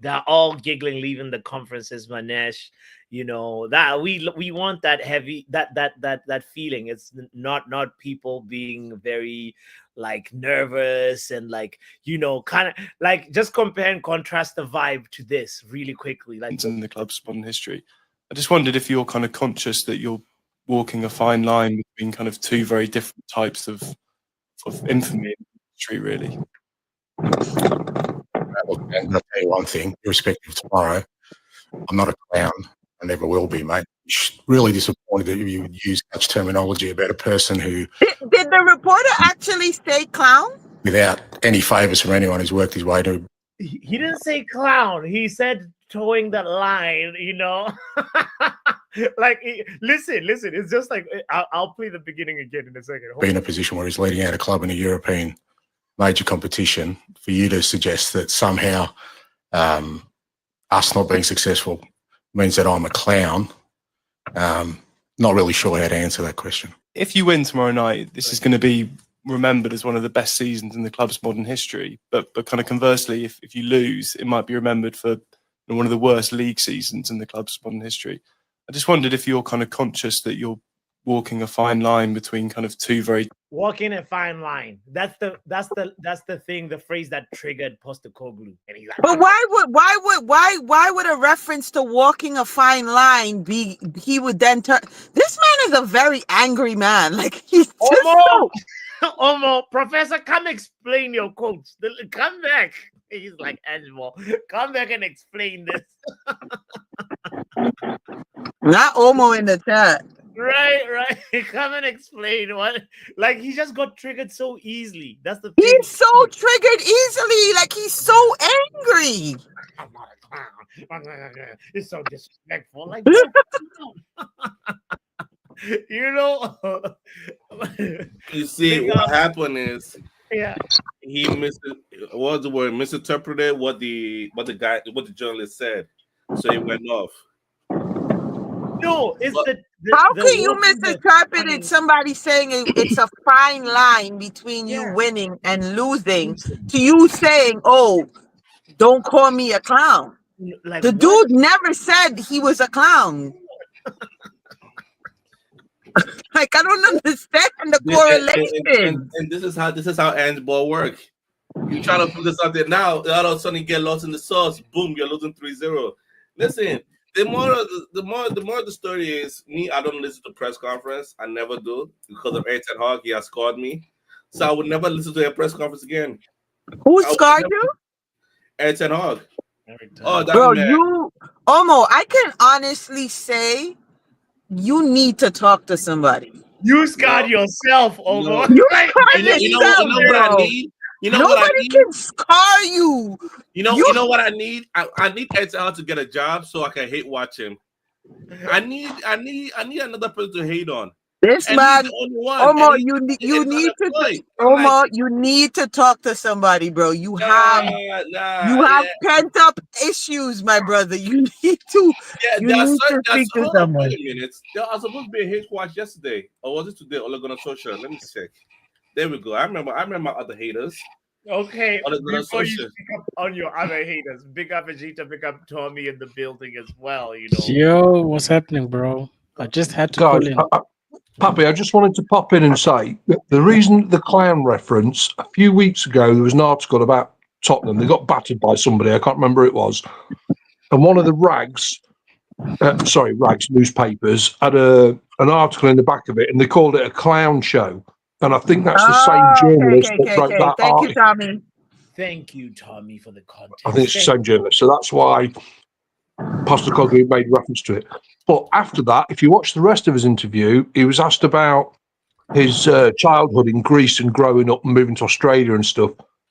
They're all giggling, leaving the conferences, Manesh. You know that we want that heavy that feeling. It's not people being very like nervous and like, you know, kind of like, just compare and contrast the vibe to this really quickly. Like in the club's modern history, I just wondered if you're kind of conscious that you're walking a fine line between kind of two very different types of infamy in history, really. Look, I'm going to tell you one thing, irrespective of tomorrow, I'm not a clown. I never will be, mate. Really disappointed that you would use such terminology about a person who, Did the reporter actually say clown? without any favours from anyone who's worked his way to. He didn't say clown. He said towing that line, you know. Like, listen. It's just like, I'll play the beginning again in a second. Be in a position where he's leading out a club in a European major competition. For you to suggest that somehow us not being successful means that I'm a clown, not really sure how to answer that question. If you win tomorrow night, this is going to be remembered as one of the best seasons in the club's modern history. But kind of conversely, if you lose, it might be remembered for one of the worst league seasons in the club's modern history. I just wondered if you're kind of conscious that you're walking a fine line between kind of two very walking a fine line. That's the thing, the phrase that triggered Postecoglou. And he's like, but why would a reference to walking a fine line be? He would then turn. This man is a very angry man. Like, he's just Omo, Professor, come explain your quotes. Come back. He's like, Animal, come back and explain this. Not Omo in the chat. Right. Come and explain what. Like, he just got triggered so easily. That's the thing. He's so triggered easily. Like, he's so angry. I'm not a clown. It's so disrespectful. Like, you know. You see, what happened is, yeah, he what's the word? Misinterpreted what the journalist said, so he went off. No, it's how can you misinterpret it? Somebody saying it's a fine line between you winning and losing, to you saying, "Oh, don't call me a clown." Like, the dude never said he was a clown. Like, I don't understand the correlation. And this is how handball work. You try to put this out there now, all of a sudden you get lost in the sauce. Boom, you're losing 3-0. Listen, the more the story is, me, I don't listen to press conference. I never do, because of Ten Hag. He has scored me. so I would never listen to a press conference again. Who scarred you? Ed Ten Hag. Oh, that Bro, man. Omo, I can honestly say you need to talk to somebody. You scarred yourself, Omo. You Like, scarred yourself, what I bro. need? You know what I Nobody need? can scar you. You know what I need? I need Ed Ten Hag to get a job so I can hate watch him. I need another person to hate on. This And man, he's the only one. Omo, And you need to unemployed. Omo, you need to talk to somebody, bro. You have pent up issues, my brother. You need to speak to someone. Wait a minute. There was supposed to be a hate watch yesterday, or was it today? All on social. Let me check. There we go. I remember other haters. Okay, All on before you social. pick up on your other haters, big up Vegeta, big up Tommy in the building as well. You know, Yo, what's happening, bro? I just had to Guys, call in. Pappy, I just wanted to pop in and say that the reason the clown reference, a few weeks ago, there was an article about Tottenham. They got battered by somebody, I can't remember who it was. And one of the rags newspapers had an article in the back of it, and they called it a clown show. And I think that's the same journalist that wrote that Thank you, article. Tommy. thank you, Tommy, for the context. I think it's the same journalist. So that's why Pastor Coggy made reference to it. But after that, if you watch the rest of his interview, he was asked about his childhood in Greece and growing up and moving to Australia and stuff.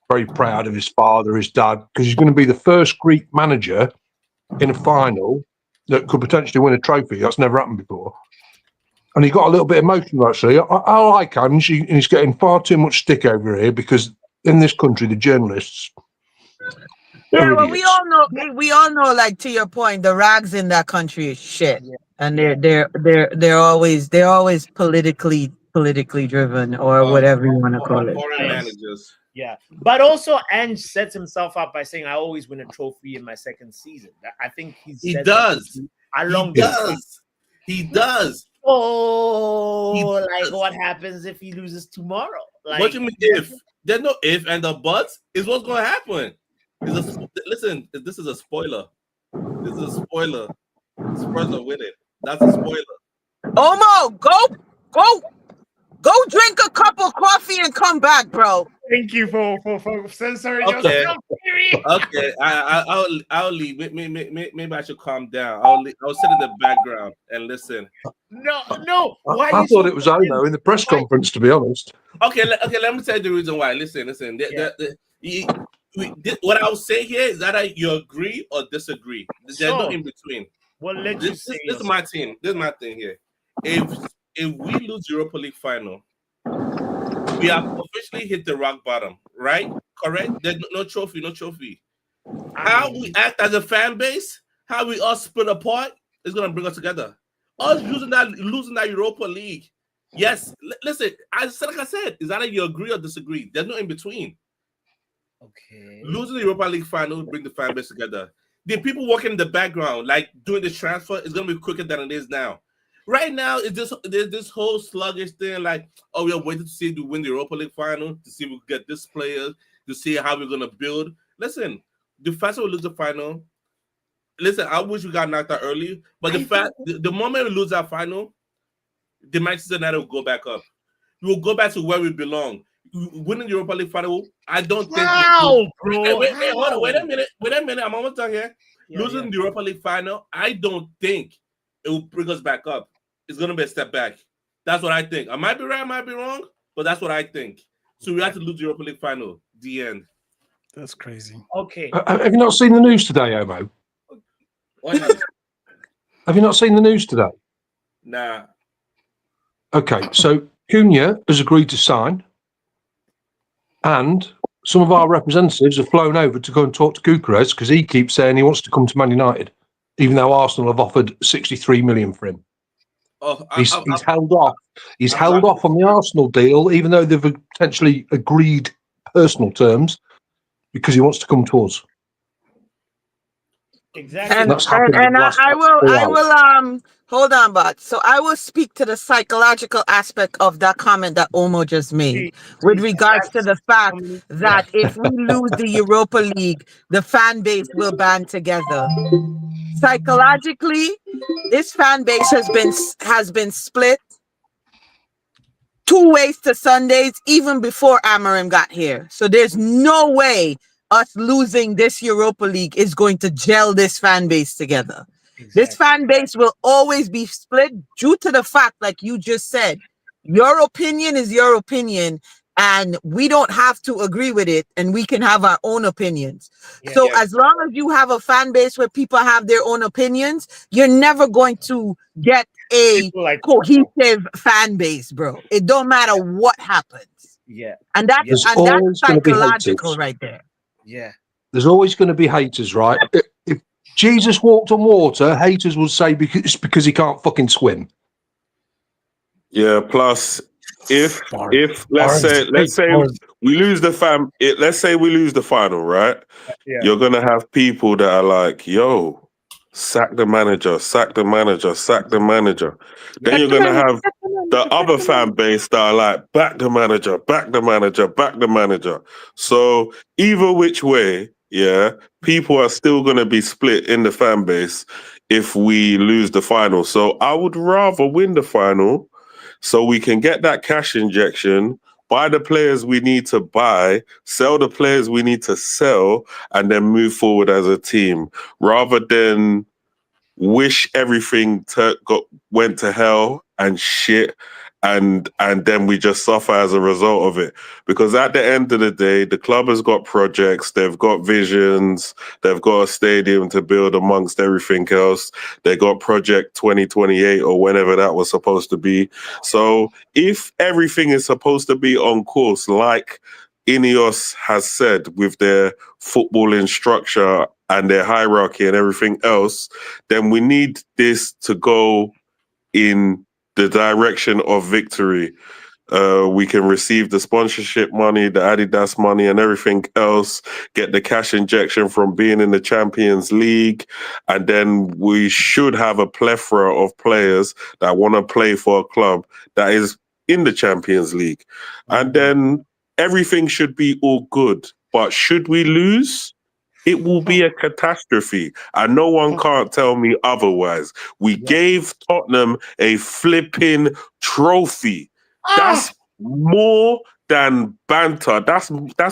Very proud of his father, his dad, because he's going to be the first Greek manager in a final that could potentially win a trophy. That's never happened before. And he got a little bit emotional, actually. I like him. He's getting far too much stick over here because in this country, the journalists Yeah, are well, idiots. we all know, like, to your point, the rags in that country is shit, and they're always politically driven or whatever you want to call it. Foreign managers. Yeah, but also Ange sets himself up by saying, "I always win a trophy in my second season." I think He said does. Along He does. He does. Like what happens if he loses tomorrow? Like, What do you mean if? There's no if and the buts. Is what's going to happen. Listen, this is a spoiler. This is a spoiler. Spurs are winning. That's a spoiler. Omo, go drink a cup of coffee and come back, bro. Thank you for censoring Okay. yourself, Siri. Okay. I'll leave. Maybe I should calm down. I'll sit in the background and listen. No. Why I thought it was Ono in the press conference, to be honest. Okay. Let me tell you the reason why. Listen. What I will say here is that you agree or disagree. There's no in between. Well, This is my team. This is my thing here. If we lose Europa League final, we have officially hit the rock bottom, right? Correct? There's no trophy. How we act as a fan base, how we all split apart, is gonna bring us together. Us losing that Europa League. Yes, listen, like I said, is that you agree or disagree? There's no in between. Okay. Losing the Europa League final will bring the fan base together. The people working in the background, like doing the transfer, is gonna be quicker than it is now. Right now, there's this whole sluggish thing, like, oh, we're waiting to see if we win the Europa League final, to see if we get this player, to see how we're gonna build. Listen, the faster we lose the final, listen, I wish we got knocked out early, but the moment we lose that final, the Manchester United will go back up. We will go back to where we belong. Winning the Europa League final, I don't think. How, bro? Wait, hold on. Wait a minute. I'm almost done here. Losing the Europa League final, I don't think it will bring us back up. It's going to be a step back. That's what I think. I might be right, I might be wrong, but that's what I think. So we have to lose the Europa League final. The end. That's crazy. Okay. Have you not seen the news today, Omo? What happened? Have you not seen the news today? Nah. Okay, so Cunha has agreed to sign, and some of our representatives have flown over to go and talk to Kukureş because he keeps saying he wants to come to Man United, even though Arsenal have offered 63 million for him. Oh, He's held off. He's held off on the Arsenal deal, even though they've potentially agreed personal terms, because he wants to come to us. Exactly. And That's happened in the last I 4 hours. will hold on, but so I will speak to the psychological aspect of that comment that Omo just made with regards to the fact that if we lose the Europa League, the fan base will band together. Psychologically, this fan base has been split two ways to Sundays even before Amarim got here. So there's no way us losing this Europa League is going to gel this fan base together. This fan base will always be split due to the fact, like you just said, your opinion is your opinion, and we don't have to agree with it, and we can have our own opinions. So as long as you have a fan base where people have their own opinions, you're never going to get a cohesive fan base, bro. It don't matter what happens. Yeah. And that's There's and that's always gonna be psychological haters. right there. Yeah. There's always going to be haters, right? If Jesus walked on water, haters will say it's because he can't fucking swim. Yeah. Plus, if let's say we lose the let's say we lose the final, right? Yeah. You're gonna have people that are like, "Yo, sack the manager, sack the manager, sack the manager." Then you're gonna have the other fan base that are like, "Back the manager, back the manager, back the manager." So either which way, yeah, people are still gonna be split in the fan base if we lose the final. So I would rather win the final, so we can get that cash injection, buy the players we need to buy, sell the players we need to sell, and then move forward as a team, rather than wish everything went to hell and shit, and then we just suffer as a result of it. Because at the end of the day, the club has got projects, they've got visions, they've got a stadium to build amongst everything else. They got Project 2028 or whenever that was supposed to be. So if everything is supposed to be on course, like Ineos has said with their footballing structure and their hierarchy and everything else, then we need this to go in the direction of victory. We can receive the sponsorship money, the Adidas money, and everything else, get the cash injection from being in the Champions League, and then we should have a plethora of players that want to play for a club that is in the Champions League. And then everything should be all good. But should we lose, it will be a catastrophe, and no one can't tell me otherwise. We gave Tottenham a flipping trophy. That's more than banter. That's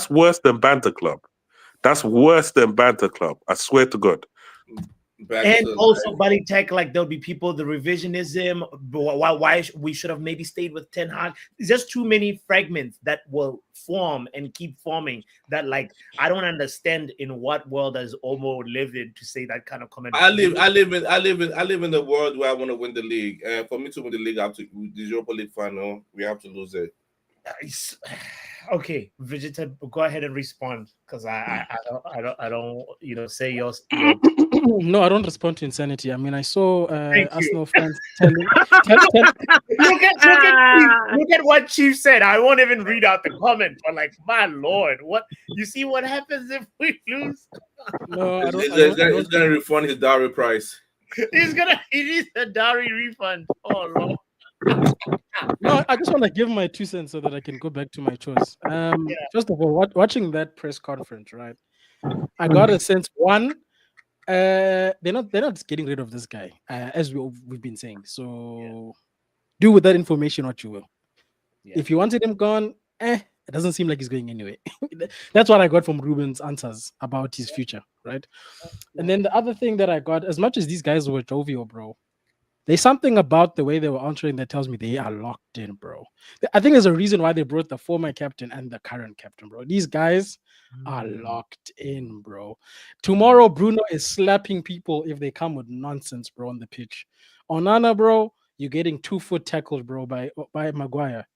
worse than banter club. That's worse than banter club. I swear to God. And also, Bali Tech, like there'll be people, the revisionism, why we should have maybe stayed with Ten Hag. There's just too many fragments that will form and keep forming that, like, I don't understand in what world does Omo live in to say that kind of comment. I live in the world where I want to win the league. For me to win the league, I have to the Europa League final. We have to lose it. Okay, Vegeta, go ahead and respond, because I don't say yours. No, I don't respond to insanity. I mean, I saw Arsenal fans telling. Look at what Chief said. I won't even read out the comment, but like, my lord, what you see? What happens if we lose? No, It's gonna refund his dowry price. He needs a dowry refund. Oh Lord. No, I just want to give my 2 cents so that I can go back to my chores. First of all, watching that press conference, right? I got a sense. One, they're not getting rid of this guy, as we've been saying. So do with that information what you will. If you wanted him gone, it doesn't seem like he's going anywhere. That's what I got from Ruben's answers about his future, right? And then the other thing that I got, as much as these guys were jovial, bro, there's something about the way they were answering that tells me they are locked in, bro. I think there's a reason why they brought the former captain and the current captain, bro. These guys are locked in, bro. Tomorrow, Bruno is slapping people if they come with nonsense, bro, on the pitch. Onana, bro, you're getting 2-foot tackled, bro, by Maguire,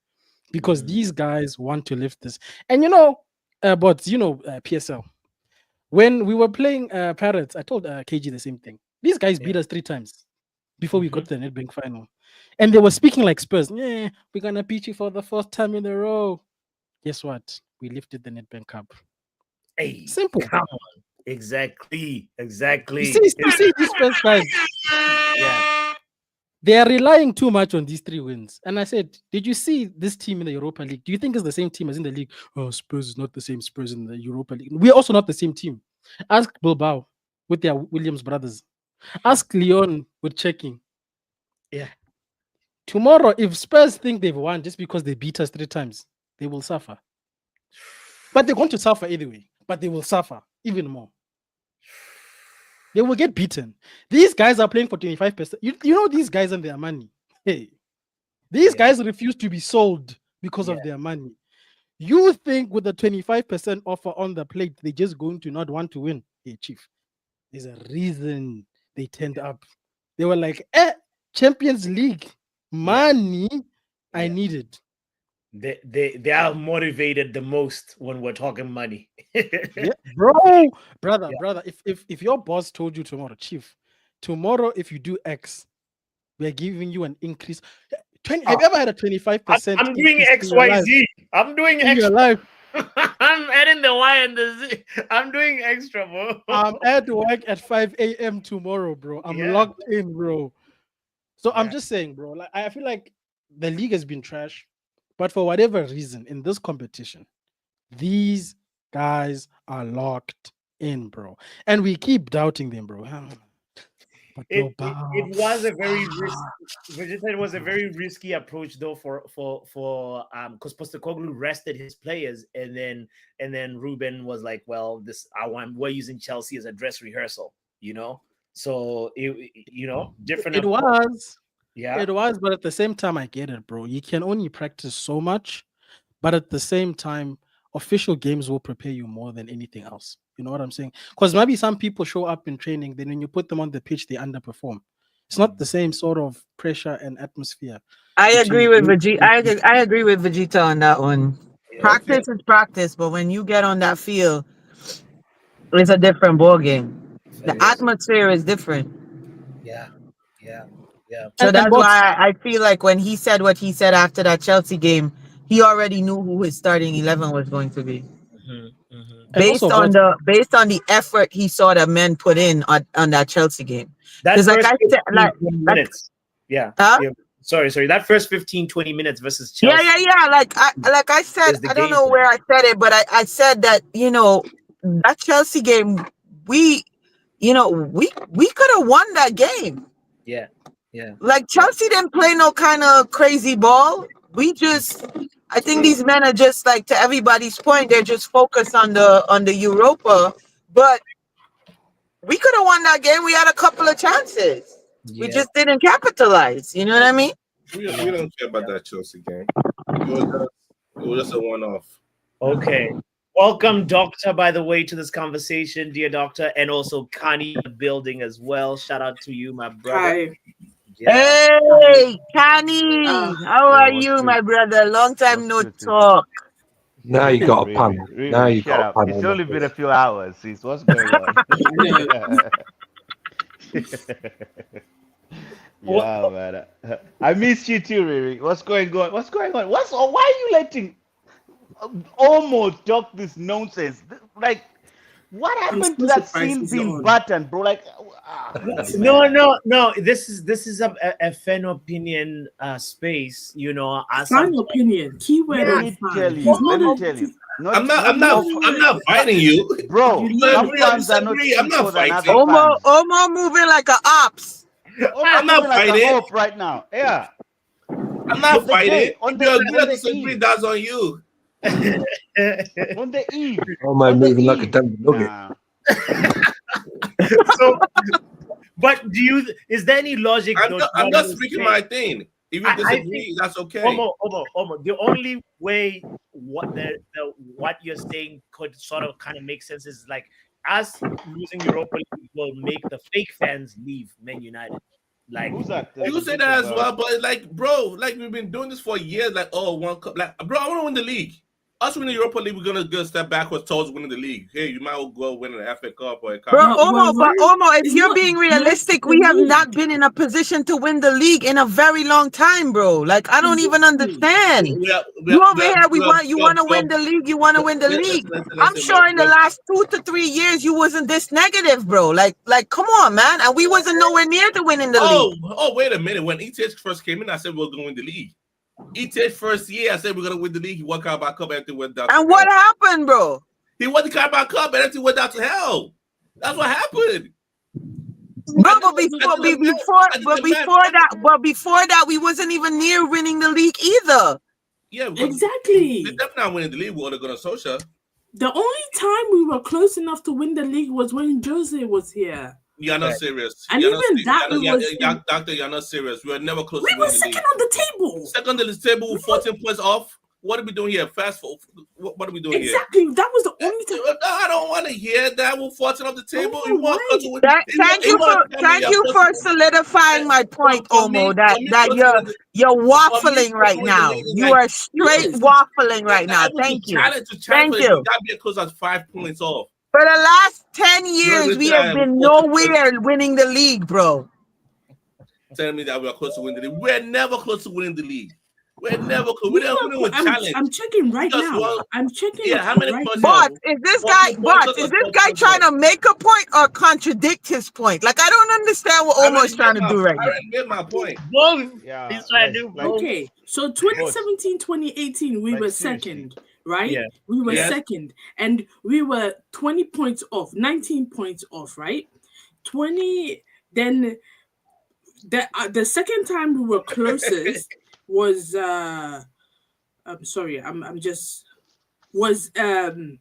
because these guys want to lift this. And PSL. When we were playing Pirates, I told KG the same thing. These guys beat us 3 times before we got to the NetBank final. And they were speaking like Spurs. Yeah, we're going to beat you for the 4th time in a row. Guess what? We lifted the NetBank Cup. Hey, simple. Come on. Exactly. You see these Spurs guys? Yeah. They are relying too much on these 3 wins. And I said, did you see this team in the Europa League? Do you think it's the same team as in the league? Oh, Spurs is not the same Spurs in the Europa League. We're also not the same team. Ask Bilbao with their Williams brothers. Ask Lyon with checking. Yeah. Tomorrow, if Spurs think they've won just because they beat us 3 times, they will suffer. But they're going to suffer anyway. But they will suffer even more. They will get beaten. These guys are playing for 25%. You know these guys and their money. Hey, these guys refuse to be sold because of their money. You think with the 25% offer on the plate, they're just going to not want to win? Hey, Chief, there's a reason they turned up. They were like, Champions League money, I need it. They are motivated the most when we're talking money. Yeah, brother. If your boss told you tomorrow, Chief, tomorrow if you do X, we're giving you an increase. Have you ever had a 25%? I'm doing XYZ. I'm doing in your extra. life. I'm adding the Y and the Z. I'm doing extra, bro. I'm at work at 5 a.m. tomorrow, bro. I'm locked in, bro. So I'm just saying, bro. Like I feel like the league has been trash, but for whatever reason in this competition, these guys are locked in, bro, and we keep doubting them, bro. But It was a very risky. It was a very risky approach though for because Postecoglou rested his players and then Ruben was like, well, we're using Chelsea as a dress rehearsal, you know. So different. It was, yeah, it was, but at the same time, I get it, bro. You can only practice so much, but at the same time, official games will prepare you more than anything else. You know what I'm saying? Because maybe some people show up in training, then when you put them on the pitch, they underperform. It's not the same sort of pressure and atmosphere. I agree with Vegeta. I agree with Vegeta on that one. Practice is practice, but when you get on that field, it's a different ball game. The atmosphere is different. Yeah. So that's why I feel like when he said what he said after that Chelsea game, he already knew who his starting 11 was going to be. Based on the effort he saw the men put in on that Chelsea game. That like first I said, 15, 20 minutes. Yeah. Huh? Yeah. Sorry. That first 15, 20 minutes versus Yeah. Chelsea. Like I said, I don't know where I said it, but I said that, that Chelsea game, we could have won that game. Yeah. Like Chelsea didn't play no kind of crazy ball. I think these men are just like, to everybody's point, they're just focused on the Europa, but we could have won that game. We had a couple of chances. We just didn't capitalize. You know what I mean? We don't care about that Chelsea game. It was just a one-off. Okay. Welcome, Doctor, by the way, to this conversation, dear Doctor, and also Connie building as well. Shout out to you, my brother. Hi. Hey, Connie, how are you, my brother? Long time no talk. Now you got a panel. Really, Now you shut got a up. panel. It's only been a few hours. Sis. What's going on? Yeah, man. I missed you too, Riri. What's going on? Why are you letting almost talk this nonsense? Like, what happened to that scene being buttoned, bro? Like, No. This is a fan opinion space. Fan opinion. Keyword. Let me tell you. I'm not fighting you, bro. Some fans are not. I'm not fighting. Omo moving like a ops. I'm not fighting right now. Yeah. I'm not fighting. If you agree or disagree, that's on you. On the eve. Oh my, moving like a damn nugget. So, but is there any logic? I'm not speaking my thing. If you disagree, that's okay. Omo. The only way what you're saying could sort of kind of make sense is like us losing Europa League will make the fake fans leave Man United. Like, who's that? You say that as well, but like, bro, like we've been doing this for years. Like, one cup. Like, bro, I want to win the league. Us winning the Europa League, we're gonna go step backwards towards winning the league. Hey, you might well go win an FA Cup or a cup. Bro, Omo, if you're being realistic, we have not been in a position to win the league in a very long time, bro. Like, I don't even understand. You want to win the league. You want to win the league. I'm sure in the last 2 to 3 years, you wasn't this negative, bro. Like, come on, man. And we wasn't nowhere near to winning the league. Oh, wait a minute. When ETH first came in, I said we're going to win the league. ETH first year, I said we're gonna win the league. He won Carabao Cup, everything went down. And what happened, bro? He won the Carabao Cup, and everything went down to hell. That's what happened. Bro, before that, we wasn't even near winning the league either. Yeah, exactly. They're definitely not winning the league. We want to go to social. The only time we were close enough to win the league was when Jose was here. You're not serious. And you're even not, that was Doctor, you're not serious. We were never close we to were winning the league. second on the table. Second on the table with 14 points off. What are we doing here? Fast forward. What are we doing here? Exactly. That was the only time. I don't want to hear that. We're 14 off the table. You want to win? Thank you for solidifying my point, Omo. That you're waffling right now. You are straight waffling right now. Thank you. Thank you. You got to be close as 5 points off. For the last 10 years, we have been nowhere winning the league, bro. Telling me that we are close to winning the league. We're never close to winning the league. We're never close. We don't win a challenge. I'm checking right now. I'm checking. Yeah, how many points? But is this guy trying to make a point or contradict his point? Like, I don't understand what Omo is trying to do right now. I made my point. Yeah, he's trying to do both. Okay, so 2017, 2018, we were second, right? Yeah. We were second, and we were 20 points off, 19 points off, right? 20. Then the second time we were closest was I'm sorry, I'm just was 3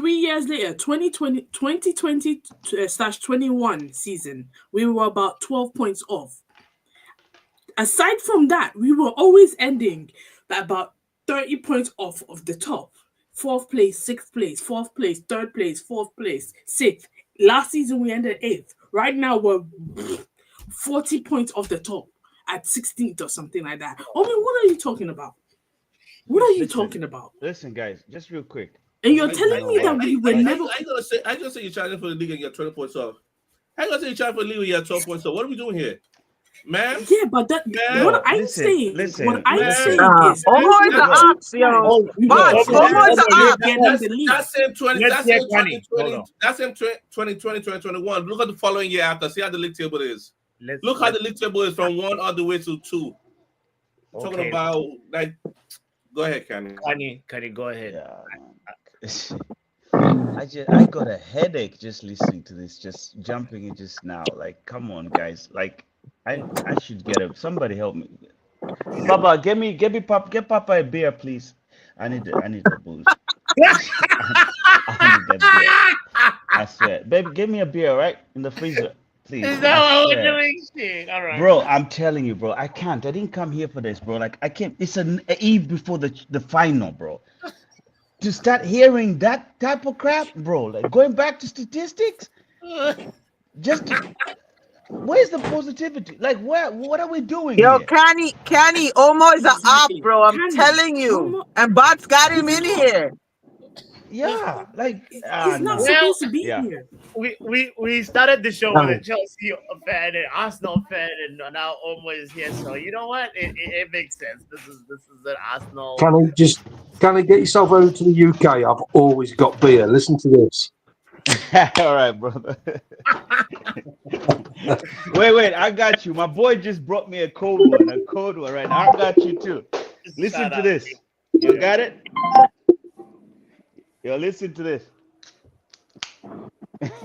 years later, 2020/21 season, we were about 12 points off. Aside from that, we were always ending by about 30 points off of the top. 4th place, 6th place, 4th place, 3rd place, 4th place, 6th. Last season we ended 8th. Right now we're 40 points off the top at 16th or something like that. I mean, what are you talking about? What are you talking about? Listen, guys, just real quick. And you're telling me that we were never. I ain't gonna say you're charging for the league and you're 20 points off. I ain't gonna say you're charging for the league and you're 12 points off. What are we doing here, man? Yeah, but what I'm saying is Omo is the ops, yo. But Omo is the ops. That's same 2021. Look at the following year after. See how the league table is. Look how the league table is from 1 all the way to 2. Talking about like. Go ahead, Kenny, go ahead. I got a headache just listening to this, just jumping in just now. Like, come on, guys. Like, I should somebody help me. Papa, get Papa a beer, please. I need a booze. I need a beer. I swear. Baby, give me a beer, right? In the freezer. Please. Is that what we're doing? Shit. All right. Bro, I'm telling you, bro. I can't. I didn't come here for this, bro. Like, I can't. It's an eve before the final, bro. To start hearing that type of crap, bro. Like, going back to statistics. Where's the positivity? Like, what are we doing? Yo, here? Kenny, Omo is an op, bro. I'm telling you. And Bot's got him in here. Yeah, like he's not supposed to be here. We started the show with a Chelsea fan and Arsenal fan, and now Omo is here. So you know what? It makes sense. This is an Arsenal. Can I get yourself over to the UK? I've always got beer. Listen to this. All right, brother. Wait, I got you. My boy just brought me a cold one right now. I got you too. Listen to this. You got it? Yo, listen to this. Since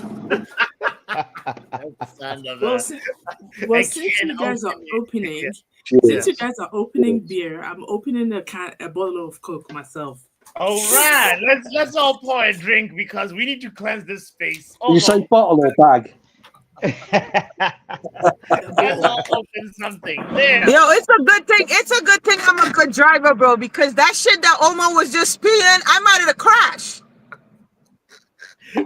you guys are opening beer, I'm opening a bottle of Coke myself. All right, let's all pour a drink because we need to cleanse this space. Did you say bottle or bag? Let's all open something. There. Yo, it's a good thing. It's a good thing I'm a good driver, bro, because that shit that Omo was just speeding, I might have crashed.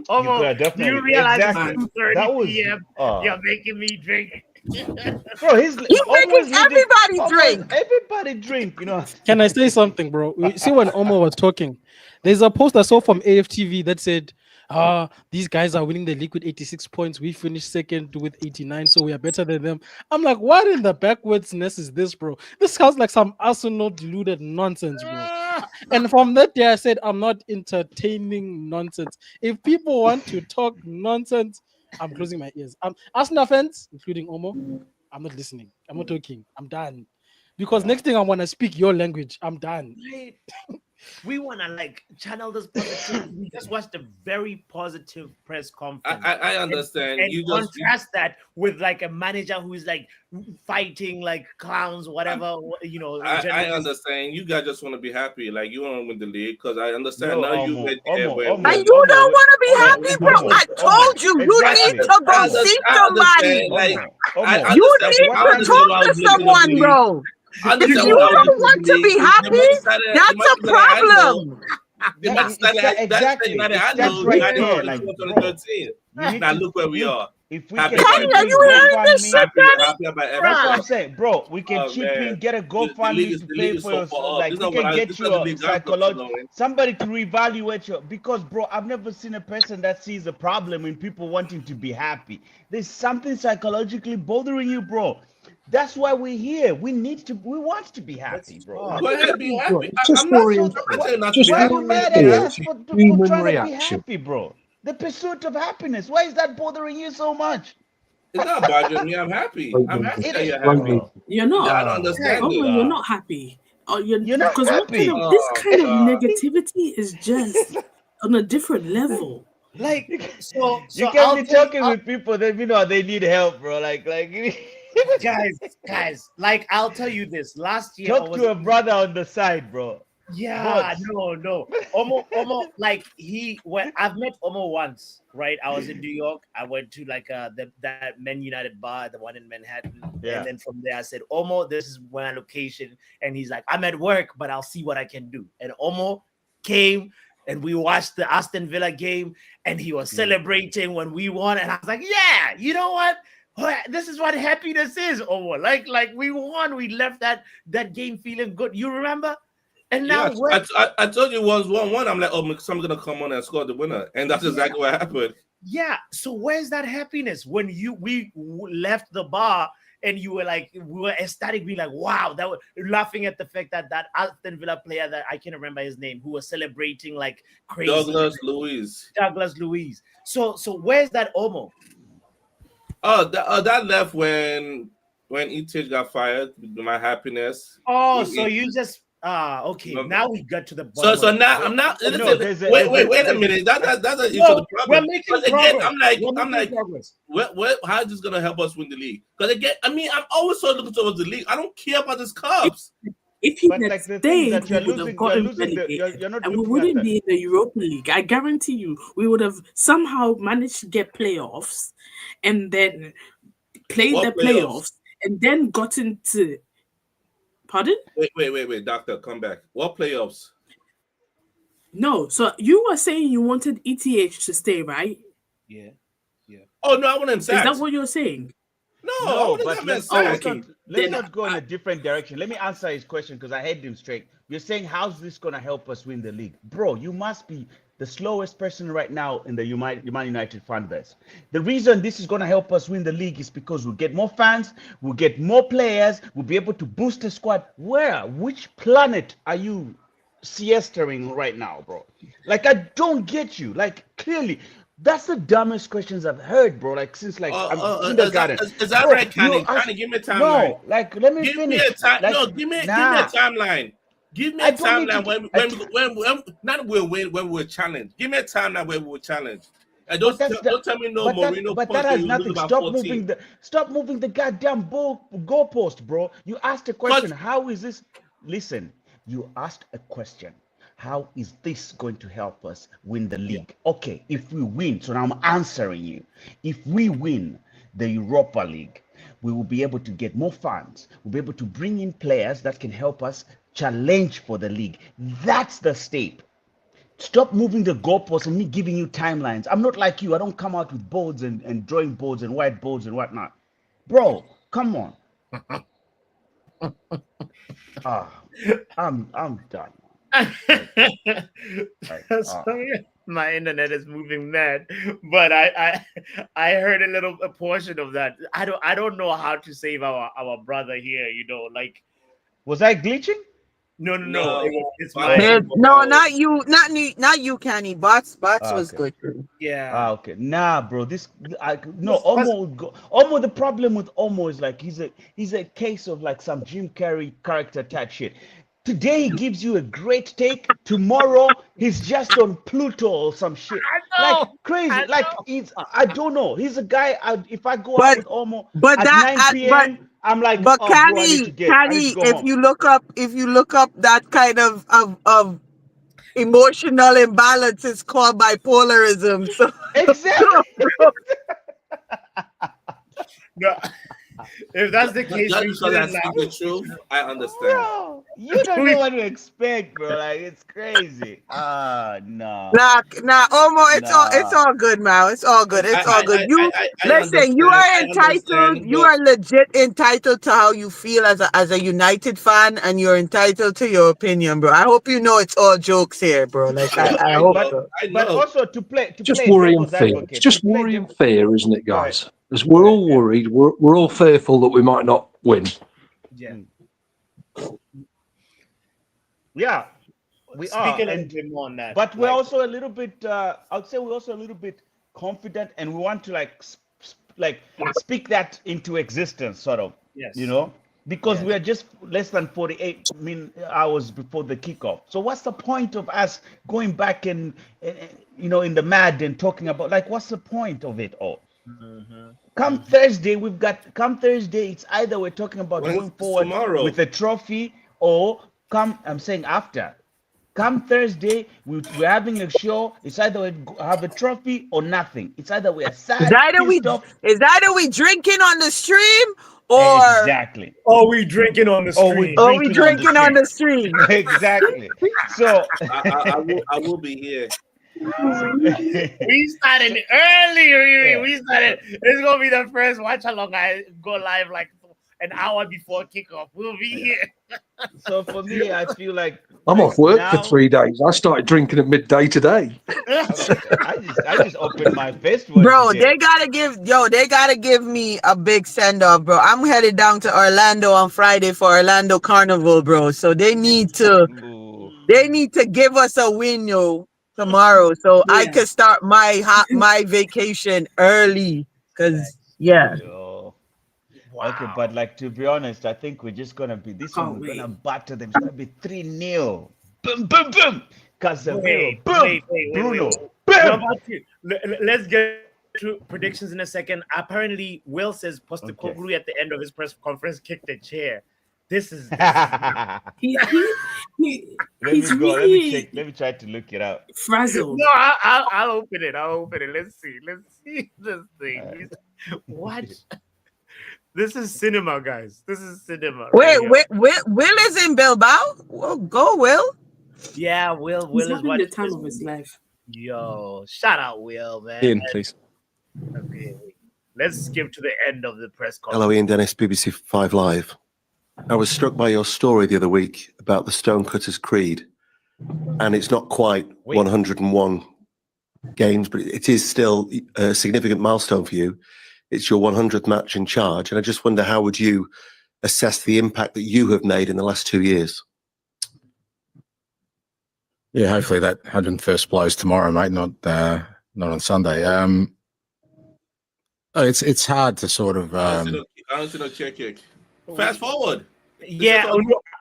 Omo, do you realize exactly. it's 2:30 p.m. You're making me drink. Bro, you making everybody drink. Everybody drink, you know. Can I say something, bro? See, when Omo was talking, there's a post I saw from AFTV that said, these guys are winning the league with 86 points. We finished second with 89, so we are better than them. I'm like, what in the backwardsness is this, bro? This sounds like some Arsenal deluded nonsense, bro. And from that day, I said, I'm not entertaining nonsense. If people want to talk nonsense, I'm closing my ears. Arsenal fans, including Omo, I'm not listening. I'm not talking. I'm done. Because next thing I want to speak your language. I'm done. we want to like channel this positivity. We just watched a very positive press conference. I understand. And You just contrast that with like a manager who is like fighting like clowns, whatever, you know. I journalists. understand. You guys just want to be happy, like you want to win the league, because I understand No, now you Omo, made Omo, where Omo, And you don't want to be happy, bro. Omo, I told you, you need to go see I somebody. understand. Like Omo, You understand. need I to understand talk why I to was looking at the someone, league. bro. I If understand you why I was don't looking at want the to league. be The happy, Manchester that's a United I know. problem. The That, Manchester it's that, United exactly. I It's know. that right I know there. from Like, before bro, 2013. you need Now to look where we look. are. If we Happy can by chip Kenny, are in you hearing this GoFundMe, shit, Kenny? happy about that's what everything. I'm saying, bro. We can Oh chip in, man, get a the league GoFundMe is to the pay league is for so your far up. like. This is We not what can this get is you not the a league I've got to psychological know. somebody to reevaluate you because, bro, I've never seen a person that sees a problem in people wanting to be happy. There's something psychologically bothering you, bro. That's why we're here. We want to be happy, bro. Go ahead, be Bro, happy. it's just I'm not oriented. saying not to Just be Why are happy. you mad Be at oriented happy. us to for human trying to be reaction. happy, bro? The pursuit of happiness. Why is that bothering you so much? It's not bothering me. I'm happy. I'm happy that you're happy. Bro. You're I not. don't understand Oh, it. you're not happy. Oh, You're not because what kind happy. of this Oh kind of God. negativity is just on a different level. Like You so can I'll be tell you, talking with people that they need help, bro. Like guys, like I'll tell you this. Last year I talk was to a brother on the side, bro. yeah, But no. Omo, like when I've met Omo once, right? I was in New York. I went to like that Men United bar, the one in Manhattan, and yeah, then from there I said, Omo, this is my location, and he's like, I'm at work, but I'll see what I can do. And Omo came. And we watched the Aston Villa game, and he was celebrating when we won. And I was like, "Yeah, you know what? This is what happiness is." Omo, like we won. We left that game feeling good. You remember? And now Yeah, we're I told you it was 1-1. I'm like, oh, someone's gonna come on and score the winner, and that's exactly what happened. yeah. So where's that happiness when we left the bar and you were like, we were ecstatic, being like, wow, that was laughing at the fact that Aston Villa player that I can't remember his name, who was celebrating like crazy, Douglas Luiz. So where's that Omo? Oh, that left when ETH got fired. My happiness. Oh, so you just okay. Now we got to the bottom. So of now it. I'm not. no, Listen, wait a minute. That's an issue. No, The we're problem. making Because again, progress. I'm like, Progress. how is this gonna help us win the league? Because again, I mean, I'm always so looking towards the league. I don't care about this Cubs. If he but had like the thing is stayed, that we would have gotten relegated, you're not and we looking at wouldn't that. be in the Europa League. I guarantee you, we would have somehow managed to get playoffs, and then played What the playoffs? playoffs, and then got into. Pardon? Wait, doctor, come back. What playoffs? No, so you were saying you wanted ETH to stay, right? Yeah. Oh no, I want him Is sacked. that what you're saying? No, I No, want but him let's sacked. okay. let's Then not go in a different direction. Let me answer his question because I heard him straight. You're saying how's this gonna help us win the league, bro? You must be the slowest person right now in the Man United fan base. The reason this is gonna help us win the league is because we'll get more fans, we'll get more players, we'll be able to boost the squad. Which planet are you siestaing right now, bro? Like I don't get you. Like clearly. That's the dumbest questions I've heard, bro. Like since like kindergarten. Is that Bro, right, you Canny? ask, Canny, give me a timeline. no, like let me Give me finish. a time. Like, No, give me a nah, timeline. Give me I a don't need to. timeline when not we'll win when we're challenged. Give me a timeline when we were challenged. And But that's don't tell me no Mourinho but punch that where has you lose nothing. about Stop moving the goddamn goalpost, bro. You asked a question. 14. How is this? Listen, you asked a question. How is this going to help us win the league? Okay, if we win, so now I'm answering you. If we win the Europa League, we will be able to get more fans. We'll be able to bring in players that can help us challenge for the league. That's the step. Stop moving the goalposts and me giving you timelines. I'm not like you. I don't come out with boards and drawing boards and whiteboards and whatnot. Bro, come on. I'm done. Sorry, my internet is moving mad, but I heard a portion of that. I don't know how to save our brother here. You know, like was I glitching? No. It's I my No, not you, not you, Kenny. Bots was Okay. good too. yeah. Okay. Nah, bro. Omo. The problem with Omo is like he's a case of like some Jim Carrey character type shit. Today he gives you a great take. Tomorrow he's just on Pluto or some shit. Like crazy. Like I don't know. He's a guy. If I go out with Omo But at that 9 p.m., I'm like, but oh bro, I need to go if home. you look up that kind of emotional imbalance, is called bipolarism. So exactly. No, if that's the case, Just we because I shouldn't speak laugh. the truth, I understand. Bro, you don't know what to expect, bro. Like it's crazy. No. Omo, it's Nah. all good, man. It's all good. It's all good. You I listen. You understand. are I entitled. understand, You but are legit entitled to how you feel as a United fan, and you're entitled to your opinion, bro. I hope you know it's all jokes here, bro. Like I hope so. But also to play Just worrying devil's fear. It's advocate. just to play worrying devil- fear, isn't it, Go ahead. guys? As we're all worried, we're all fearful that we might not win. Yeah. Yeah, we Speak are. a little And bit more on that. but we're like- also a little bit. I'd say we're also a little bit confident, and we want to like speak that into existence, sort of. Yes. You know, because Yes. we are just less than 48 hours before the kickoff. So what's the point of us going back and in the mad and talking about, like, what's the point of it all? Come Thursday, it's either we're talking about When going it's forward tomorrow. with a trophy, or I'm saying after. Come Thursday, we're having a show. It's either we have a trophy or nothing. It's either we are sad, pissed off. Is either we drinking on the stream or Exactly. Or we drinking on the stream. Or we drinking on the stream. Exactly. So I will be here. We started early, Riri. Yeah. We started. This is gonna be the first watch along. I go live like an hour before kickoff. We'll be here. So for me, I feel like I'm off work for now- 3 days. I started drinking at midday today. I just opened my festival. Bro, today. they gotta give me a big send off, bro. I'm headed down to Orlando on Friday for Orlando Carnival, bro. So they need to give us a win, tomorrow, so I could start my vacation early. Cause yeah. Okay, but like, to be honest, I think we're just gonna be this one. We're gonna batter them. It's gonna be 3-0. Boom, boom, boom. Casemiro, boom. Bruno, How boom. about you? Let's get to predictions in a second. Apparently, Will says Postecoglou at the end of his press conference kicked a chair. This is He's Let really me try to look it up. frazzled. No, I'll open it. I'll open it. Let's see this thing. What? This is cinema, guys. This is cinema. Wait, right here. Will is in Bilbao? Well, go, Will. Yeah, Will He's is having the watching time this. of his life. Yo, shout out Will, man. Ian, please. Okay, let's skip to the end of the press conference. Hello, Ian Dennis, BBC 5 Live. I was struck by your story the other week about the Stonecutters Creed, and it's not quite 101 games, but it is still a significant milestone for you. It's your 100th match in charge, and I just wonder, how would you assess the impact that you have made in the last 2 years? Yeah, hopefully that 101st blows tomorrow, mate. Not on Sunday. It's hard to sort of. I don't see no chair kick. Fast forward. Yeah,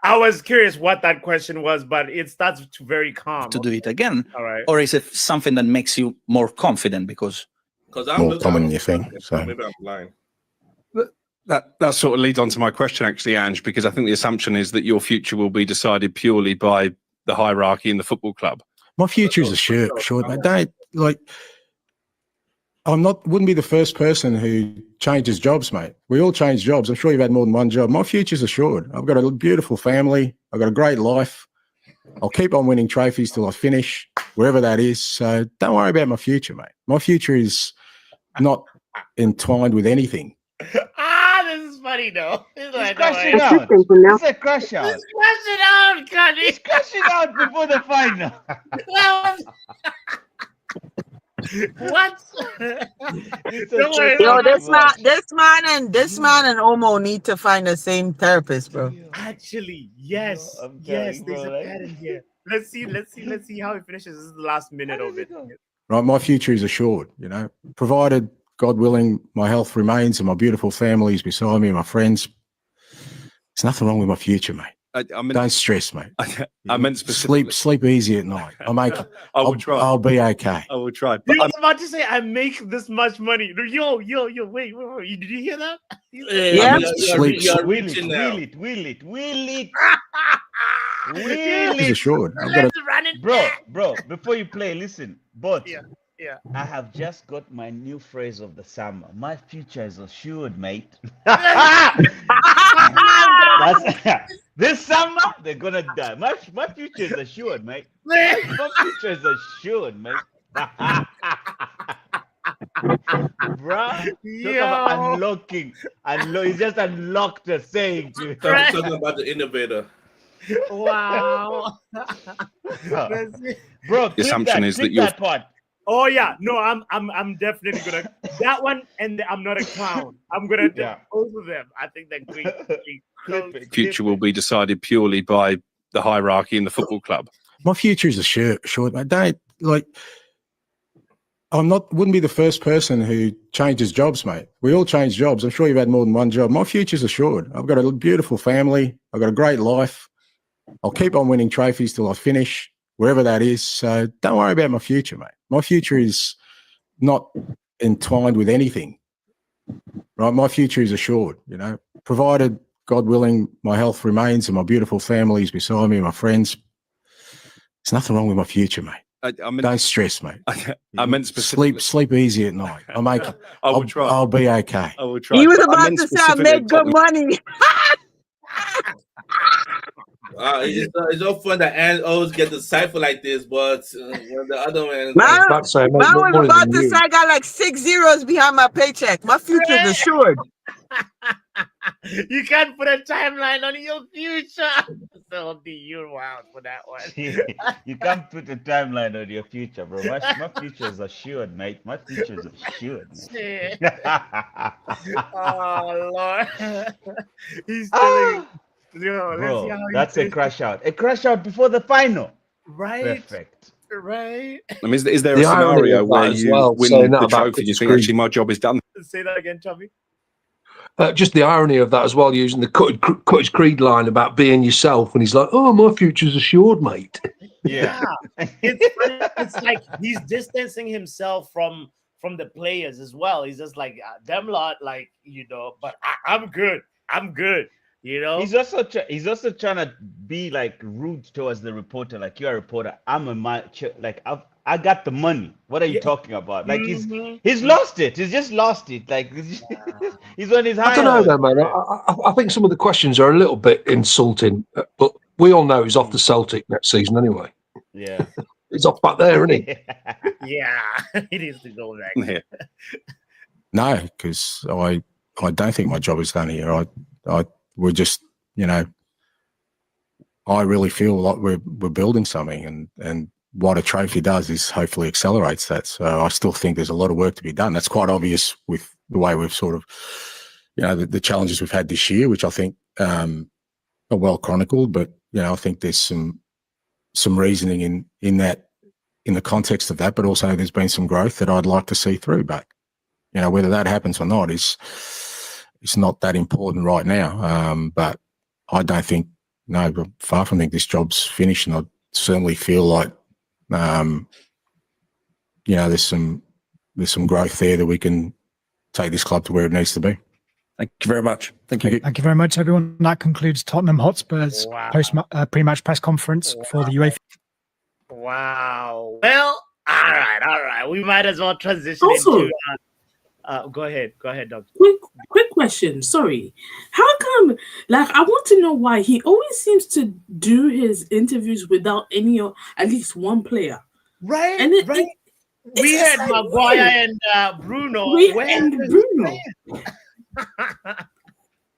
I was curious what that question was, but it starts to very calm. to do it again? All right. Or is it something that makes you more confident? Because more common than you think. So Maybe I'm lying. That sort of leads on to my question, actually, Ange, because I think the assumption is that your future will be decided purely by the hierarchy in the football club. my future is assured, mate. Don't like. Wouldn't be the first person who changes jobs, mate. We all change jobs. I'm sure you've had more than one job. My future's assured. I've got a beautiful family. I've got a great life. I'll keep on winning trophies till I finish, wherever that is. So don't worry about my future, mate. My future is not entwined with anything. This is funny though. He's crashing out. It's a crash out. He's crashing out, Cuddy. He's crashing out before the final. What? Don't worry, Yo, this man and Omo need to find the same therapist, bro. Actually, yes, I'm yes. telling you, There's a bro, like- pattern here. Let's see how it finishes. This is the last minute of it. Right, my future is assured. Provided God willing, my health remains and my beautiful family is beside me, and my friends. There's nothing wrong with my future, mate. I mean, Don't stress, mate. I meant specifically. Sleep easy at night. I will try. I'll be okay. I will try. He But was about to say, I make this much money. Yo, wait. Did you hear that? Yeah. Wheel it. Is assured. I've got Bro, before you play, listen. But yeah. I have just got my new phrase of the summer. My future is assured, mate. This summer they're gonna die. My future is assured, mate. My future is assured, mate. Bruh, talk about unlocking. He just unlocked a saying to Talking about the innovator. Wow. Bro, the assumption is that you're. that part. Oh yeah, no, I'm definitely gonna that one, and I'm not a clown. I'm gonna do both of them. I think they're great. Future will be decided purely by the hierarchy in the football club. My future is assured. I don't like. Wouldn't be the first person who changes jobs, mate. We all change jobs. I'm sure you've had more than one job. My future's assured. I've got a beautiful family. I've got a great life. I'll keep on winning trophies till I finish, wherever that is. So don't worry about my future, mate. My future is not entwined with anything, right? My future is assured, provided, God willing, my health remains and my beautiful family is beside me, my friends. There's nothing wrong with my future, mate. Don't stress, mate. I meant specifically. Sleep easy at night. I will try. I'll be okay. I will try. He was about to say I make good money. It's all fun that Anne always get the cipher like this, but when the other man. Man was about to say I got like 6 zeros behind my paycheck. My future is assured. You can't put a timeline on your future. So you're wild for that one. You can't put a timeline on your future, bro. My future is assured, mate. My future is assured. Oh Lord. He's telling yo, bro, that's a crash out. A crash out before the final. Right. Perfect. Right. I mean, is there a scenario where you win the trophy and you think, actually, my job is done? Say that again, Tommy. Just the irony of that as well, using the Cottage Creed line about being yourself, and he's like, "Oh, my future's assured, mate." Yeah, it's like he's distancing himself from the players as well. He's just like them lot, like But I'm good. He's also trying to be like rude towards the reporter. Like, you're a reporter. I'm I got the money. What are you talking about? Like he's lost it. He's just lost it. Like he's on his high. I don't know though, man. I think some of the questions are a little bit insulting, but we all know he's off the Celtic next season anyway. Yeah, he's off back there, isn't he? Yeah, he needs to go back. No, because I don't think my job is done here. We're just, I really feel like we're building something, and what a trophy does is hopefully accelerates that. So I still think there's a lot of work to be done. That's quite obvious with the way we've sort of, the challenges we've had this year, which I think are well chronicled. But I think there's some reasoning in that, in the context of that. But also there's been some growth that I'd like to see through. But whether that happens or not is not that important right now. But I don't think, far from think this job's finished, and I certainly feel like there's some growth there that we can take this club to where it needs to be. Thank you very much. Thank you. Thank you very much, everyone. That concludes Tottenham Hotspur's pre-match press conference for the UEFA. Wow. Well, all right. We might as well transition Also, into. Go ahead, Doctor. Quick question. Sorry, how come? Like, I want to know why he always seems to do his interviews without at least one player. Right. And we had Maguire and Bruno. Bruno.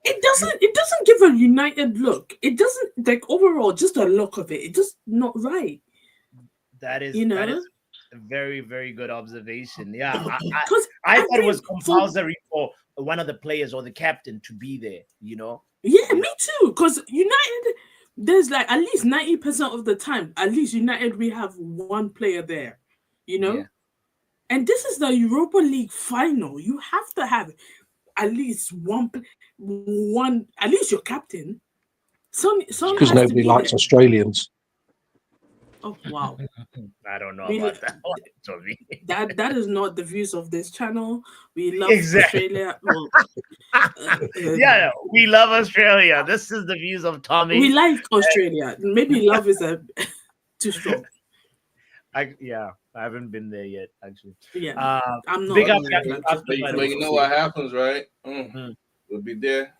It doesn't give a united look. It doesn't, like, overall, just a look of it. It's just not right. That is that is a very, very good observation. Yeah, I thought it was compulsory for one of the players or the captain to be there. Yeah, me too. Because United, there's like at least 90% of the time, at least United, we have one player there. Yeah. And this is the Europa League final. You have to have at least one, at least your captain. Son Because has to nobody be likes there. Australians. Oh wow. I don't know Really, about that one, Tommy. that is not the views of this channel. We love Exactly. Australia. Well, Yeah, we love Australia. This is the views of Tommy. we like Australia. Maybe love is a too strong. I haven't been there yet, actually. Yeah, I'm not Big a up, loyal fan, just Captain. But you know what happens, right? We'll be there.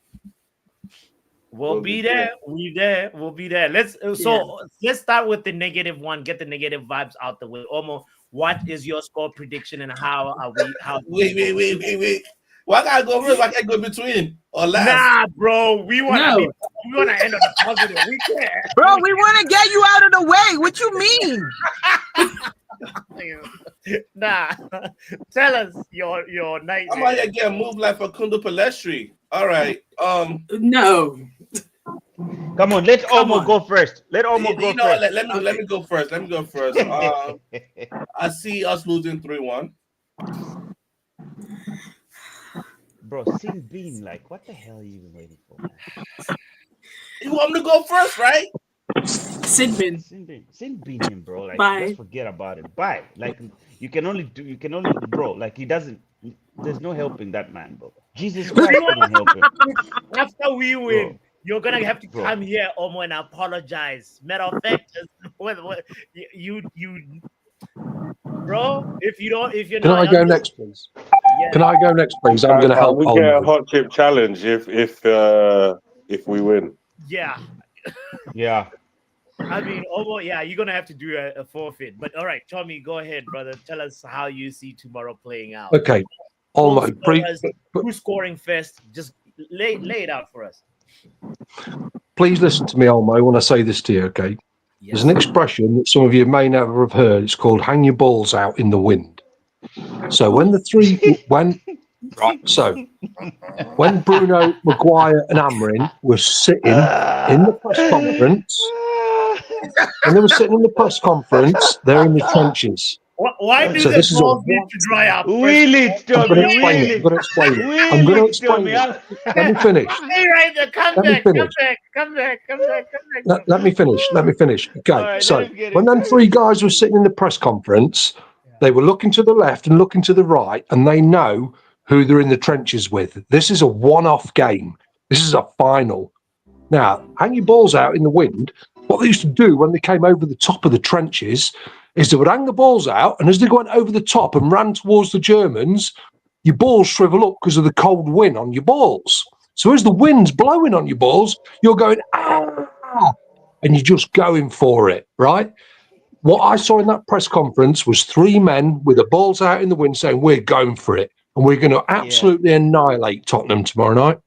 We'll be there. We'll be there. Let's start with the negative one. Get the negative vibes out the way. Omo, what is your score prediction and how are we? Wait. Why can't I go first? Why can't I go between or last? Nah, bro. We want to end on a positive. We can't. Bro, we want to get you out of the way. What you mean? Nah. Tell us your night. I'm out here getting moved like Facundo Palestri. All right. No. Come on, let Omo go first. Let Omo go first. Let me go first. Let me go first. I see us losing 3-1. Bro, Sin Bean, like, what the hell are you even waiting for, man? You want me to go first, right? Sin Bean, bro. Like, Bye. let's forget about it. Bye. Like, you can only, bro. Like, he doesn't. There's no helping that man, bro. Jesus Christ couldn't help him. After we win, Bro. you're gonna have to Bro. come here, Omo, and apologize. Matter of fact, you, bro. If you're Can not, I go next, please? Yeah. Can I go next, please? I'm going to help. We get a Olmo. hot chip challenge if we win. Yeah. Yeah. I mean, yeah, you're gonna have to do a forfeit. But all right, Tommy, go ahead, brother. Tell us how you see tomorrow playing out. Okay. Olmo, who's scoring first? Just lay it out for us. please listen to me, Olmo, when I say this to you, okay? There's an expression that some of you may never have heard. It's called hang your balls out in the wind. So when when Bruno, Maguire and Amarin were sitting in the press conference, when they were sitting in the press conference, they're in the trenches. Why do So the this is balls need to dry up? Wheel it, I'm Tommy. going to explain it. I'm going to explain it. I'm going to explain it. Let me finish. Stay right there. Come Let me back. finish. Come back. Let me finish. Let me finish. Okay. right, So let him get when it. them three guys were sitting in the press conference, they were looking to the left and looking to the right, and they know who they're in the trenches with. This is a one-off game. This is a final. Now, hang your balls out in the wind. What they used to do when they came over the top of the trenches is they would hang the balls out, and as they went over the top and ran towards the Germans, your balls shrivel up because of the cold wind on your balls. So as the wind's blowing on your balls, you're going, ah, and you're just going for it, right? What I saw in that press conference was three men with the balls out in the wind saying, we're going for it, and we're going to absolutely annihilate Tottenham tomorrow night.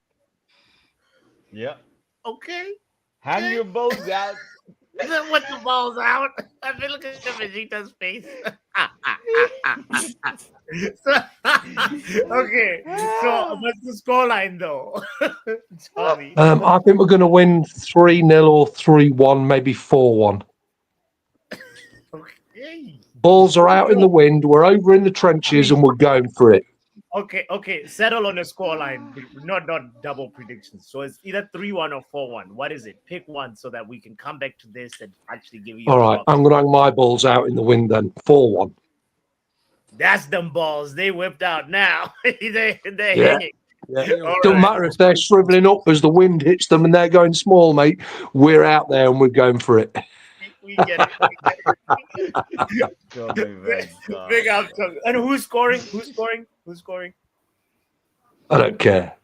Yeah. Okay. Hang your balls out. With the balls out. I've been looking at Vegeta's face. Okay. So what's the scoreline though? Tell me. I think we're going to win 3-0 or 3-1, maybe 4-1. Okay. Balls are out in the wind. We're over in the trenches and we're going for it. Okay. Settle on a scoreline. Not double predictions. So it's either 3-1 or 4-1. What is it? Pick one so that we can come back to this and actually give you All a right, drop. I'm going to hang my balls out in the wind then. 4-1. That's them balls. They whipped out now. they're Yeah. hanging. Yeah. Doesn't matter if they're shriveling up as the wind hits them and they're going small, mate. We're out there and we're going for it. We get it. Big up. And who's scoring? Who's scoring? I don't care.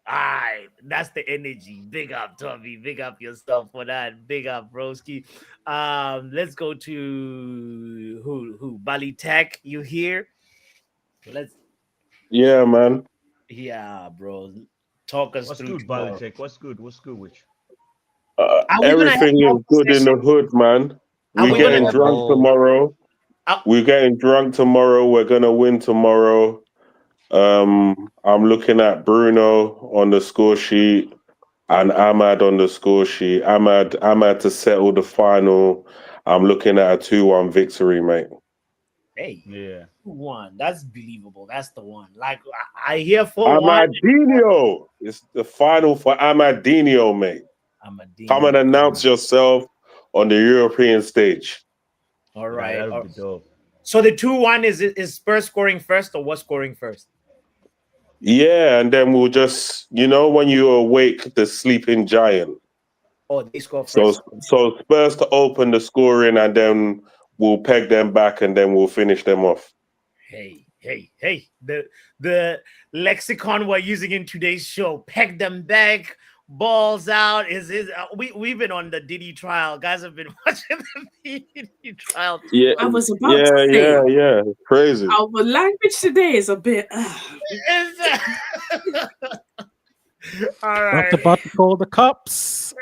Aye, that's the energy. Big up, Tommy. Big up yourself for that. Big up, broski. Let's go to who? Bali Tech, you here? Yeah, man. Yeah, bro. Talk us What's through. good, Balitek? What's good with you? Everything is good in the hood, man. We're getting drunk tomorrow. We're getting drunk tomorrow. We're gonna win tomorrow. I'm looking at Bruno on the score sheet and Ahmad on the score sheet. Ahmad to settle the final. I'm looking at a 2-1 victory, mate. Hey, yeah, 2-1. That's believable. That's the one. Like I hear 4-1. Amadinho. It's the final for Amadinho, mate. Amadine. Come and announce yourself on the European stage. All right. that would be dope. So the 2-1 is Spurs scoring first, or what scoring first? Yeah, and then we'll just, when you awake the sleeping giant. Oh, they score So first. so Spurs to open the scoring, and then we'll peg them back, and then we'll finish them off. Hey. The lexicon we're using in today's show, peg them back, balls out. We've been on the Diddy trial. Guys have been watching the Diddy trial. Yeah, I was about to say, yeah. Crazy. our language today is a bit. All Not right. about to call the cops.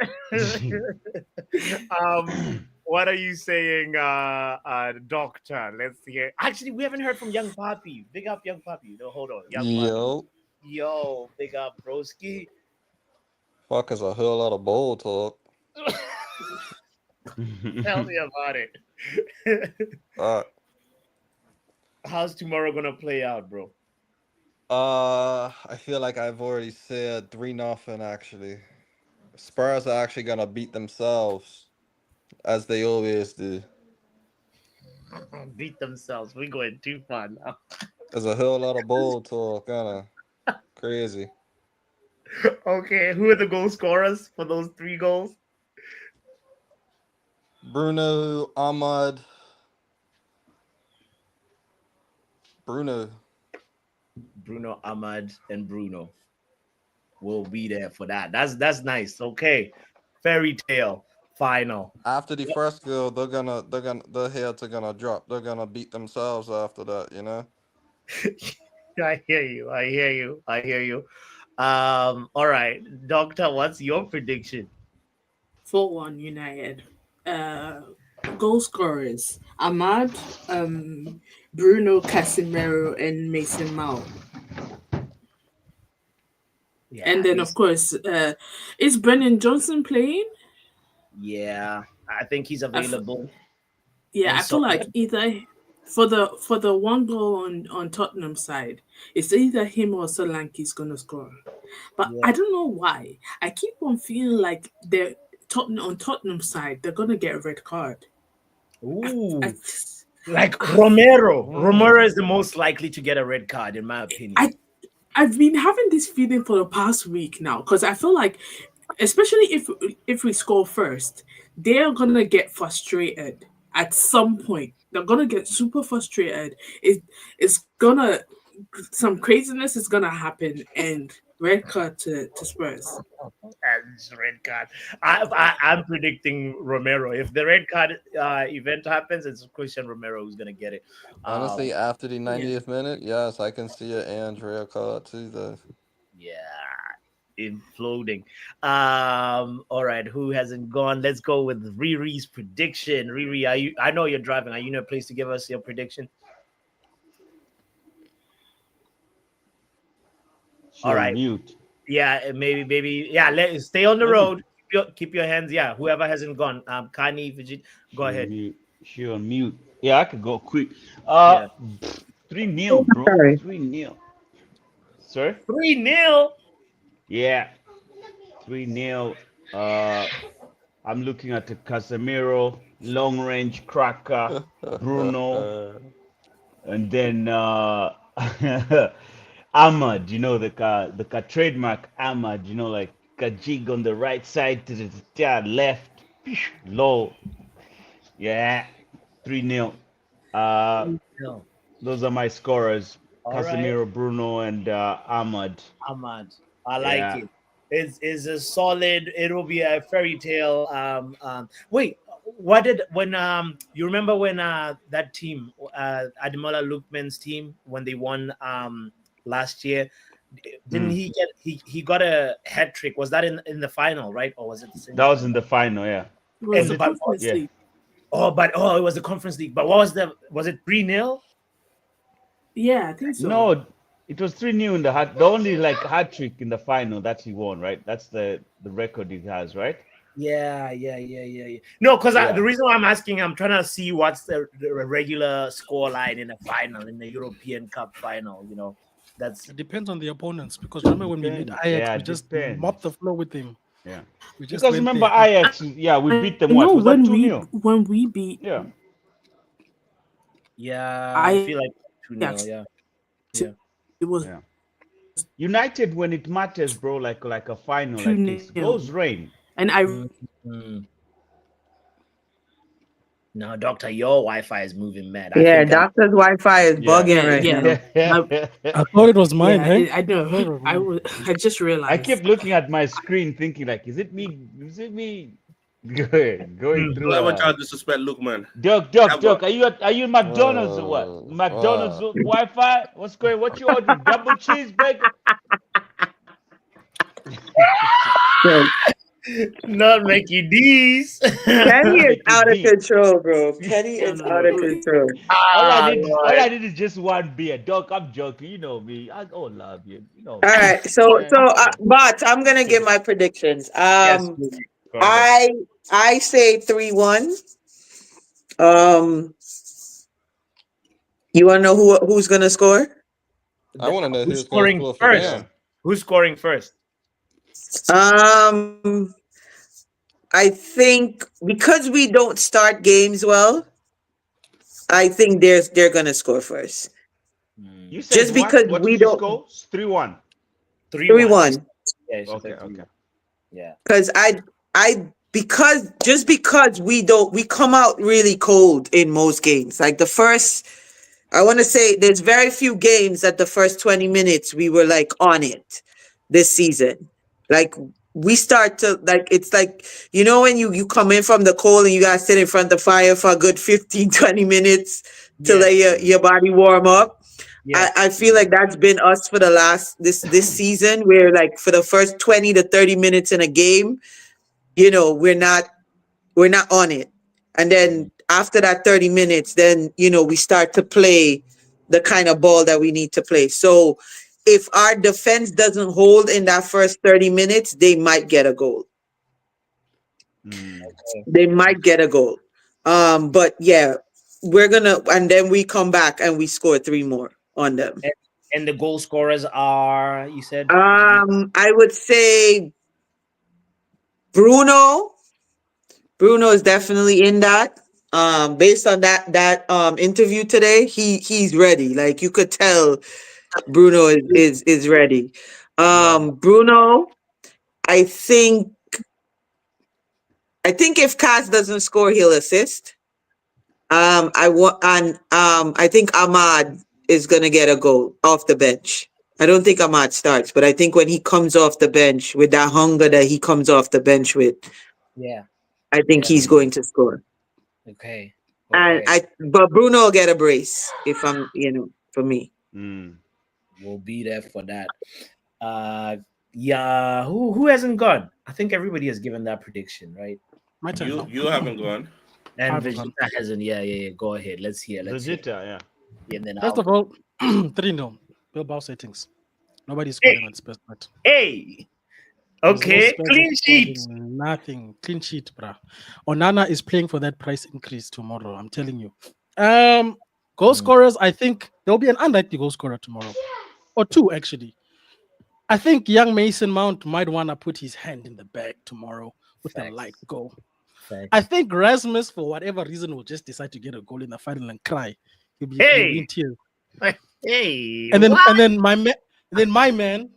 What are you saying, Doctor? Let's hear. Actually, we haven't heard from Young Papi. Big up, Young Papi. No, hold on. Young Papi. Yo, big up, broski. Fuck is a whole lot of bull talk. Tell me about it. How's tomorrow gonna play out, bro? I feel like I've already said 3-0 actually. Spurs are actually gonna beat themselves, as they always do. Beat themselves. We're going too far now. There's a whole lot of bull talk, kinda crazy. Okay, who are the goal scorers for those 3 goals? Bruno, Ahmad. Bruno, Ahmad, and Bruno will be there for that. That's nice. Okay, fairy tale final. after the first goal, their heads are gonna drop. They're gonna beat themselves after that. I hear you. All right, Doctor, what's your prediction? 4-1 United. Goal scorers: Ahmad, Bruno, Casemiro, and Mason Mount. Yeah, and then, of course, is Brennan Johnson playing? Yeah, I think he's available. Yeah, And I feel like so- either for the one goal on Tottenham side, it's either him or Solanke's gonna score. But Yeah. I don't know why. I keep on feeling like they're on Tottenham side, they're gonna get a red card. Ooh, like Romero. Romero is the most likely to get a red card, in my opinion. I've been having this feeling for the past week now because I feel like, especially if we score first, they're gonna get frustrated at some point. They're gonna get super frustrated. It's gonna some craziness is gonna happen and red card to Spurs. And red card. I'm predicting Romero. If the red card event happens, it's Christian Romero who's gonna get it. Honestly, after the 90th minute, yes, I can see an Andrea card too, though. Yeah, imploding. All right, who hasn't gone? Let's go with Riri's prediction. Riri, are you? I know you're driving. Are you in a place to give us your prediction? All right. Mute. Yeah, maybe. Yeah, stay on the road. Keep your hands. Yeah, whoever hasn't gone. Kani, Vijit, go ahead. She on mute. Yeah, I could go quick. Yeah. 3-0, bro. Sorry. 3-0. Sorry? 3-0. Yeah. 3-0. I'm looking at the Casemiro, long range cracker, Bruno, and then Ahmad, the trademark Ahmad, like a jig on the right side to the left, low. Yeah, 3-0. Those are my scorers. All Casemiro, Bruno, and Ahmad. Ahmad, I like Yeah. it. It's a solid. It'll be a fairy tale. Wait, when you remember when that team, Ademola Lookman's team, when they won last year, didn't he get he got a hat trick? Was that in the final, right, or was it the same? That was in the final, yeah. It was the but- Conference yeah. League. it was the Conference League. But what was it 3-0? Yeah, I think so. No, it was 3-0 in the hat. The only hat trick in the final that he won, right? That's the record he has, right? Yeah. No, because Yeah. the reason why I'm asking, I'm trying to see what's the regular score line in the final, in the European Cup final. That's It depends on the opponents because remember when we made Ajax, Yeah, we just depends. mopped the floor with him. Yeah. We just Because went remember there. Ajax, yeah, we beat them. You know, What was that when 2-0? we beat Yeah. Yeah, I feel like 2-0. Ajax, Yeah. Yeah. it was Yeah. United when it matters, bro, like a final like this. 2-0. Goes rain. And I Mhm. Now, Doctor, your Wi-Fi is moving mad. I Yeah, think doctor's Wi-Fi is Yeah. bugging right now. I thought it was mine, yeah, hey? I know. thought it was I mine. was. I just I realized. kept looking at my screen thinking like, is it me? Is it me going through Don't ever try to disrespect Luke, man. Doc, Ever. are you McDonald's or what? McDonald's Wi-Fi? What's going? What you ordering? Double cheeseburger? Not Mickey D's. Kenny is Mickey out of D. control, bro. Kenny No, is no, out no. of control. All Ah, I need is just one beer. Doc, I'm joking. You know me. I don't love you. You know All me. right, so Man. but I'm gonna give my predictions. Yes. Go ahead. I say 3-1. Um, you wanna know who's gonna score? I want to know Who's who's going to scoring score for first? them. Who's scoring first? Um, I think because we don't start games well, I think they're gonna score first. You said Just what? because What we is the don't score? 3-1. 3-1. 3-1. Yeah, it's Okay, like 3-1. okay. Yeah. Because because we come out really cold in most games. Like the first, I want to say there's very few games that the first 20 minutes we were like on it this season. Like we start to like it's like when you come in from the cold and you gotta sit in front of the fire for a good 15, 20 minutes to let your body warm up. Yeah. I feel like that's been us for the last this season where like for the first 20 to 30 minutes in a game, we're not on it. And then after that 30 minutes, then we start to play the kind of ball that we need to play. So if our defense doesn't hold in that first 30 minutes, they might get a goal. They might get a goal. But yeah, and then we come back and we score 3 more on them. And the goal scorers are, you said? I would say Bruno is definitely in that. Based on that interview today, he's ready. Like you could tell Bruno is ready. Bruno, I think if Kaz doesn't score, he'll assist. I think Ahmad is gonna get a goal off the bench. I don't think Ahmad starts, but I think when he comes off the bench with that hunger that he comes off the bench with, Yeah. I think he's going to score. Okay. But Bruno will get a brace if I'm, for me. We'll be there for that. Yeah. Who hasn't gone? I think everybody has given that prediction, right? My turn. You haven't gone. And I've gone. Vegeta hasn't. Yeah. Go ahead. Let's hear. Vegeta, yeah. And then First of all, 3-0. Bilbao settings. Nobody's scoring on Spurs. Hey. There's Okay. Spurs Clean sheet. scoring, Nothing. Clean sheet, bruh. Onana is playing for that price increase tomorrow. I'm telling you. Goal scorers, I think there'll be an unlikely goal scorer tomorrow. Or 2, actually. I think young Mason Mount might want to put his hand in the bag tomorrow with a light goal. I think Rasmus, for whatever reason, will just decide to get a goal in the final and cry. He'll be in tears. Hey. And then my man,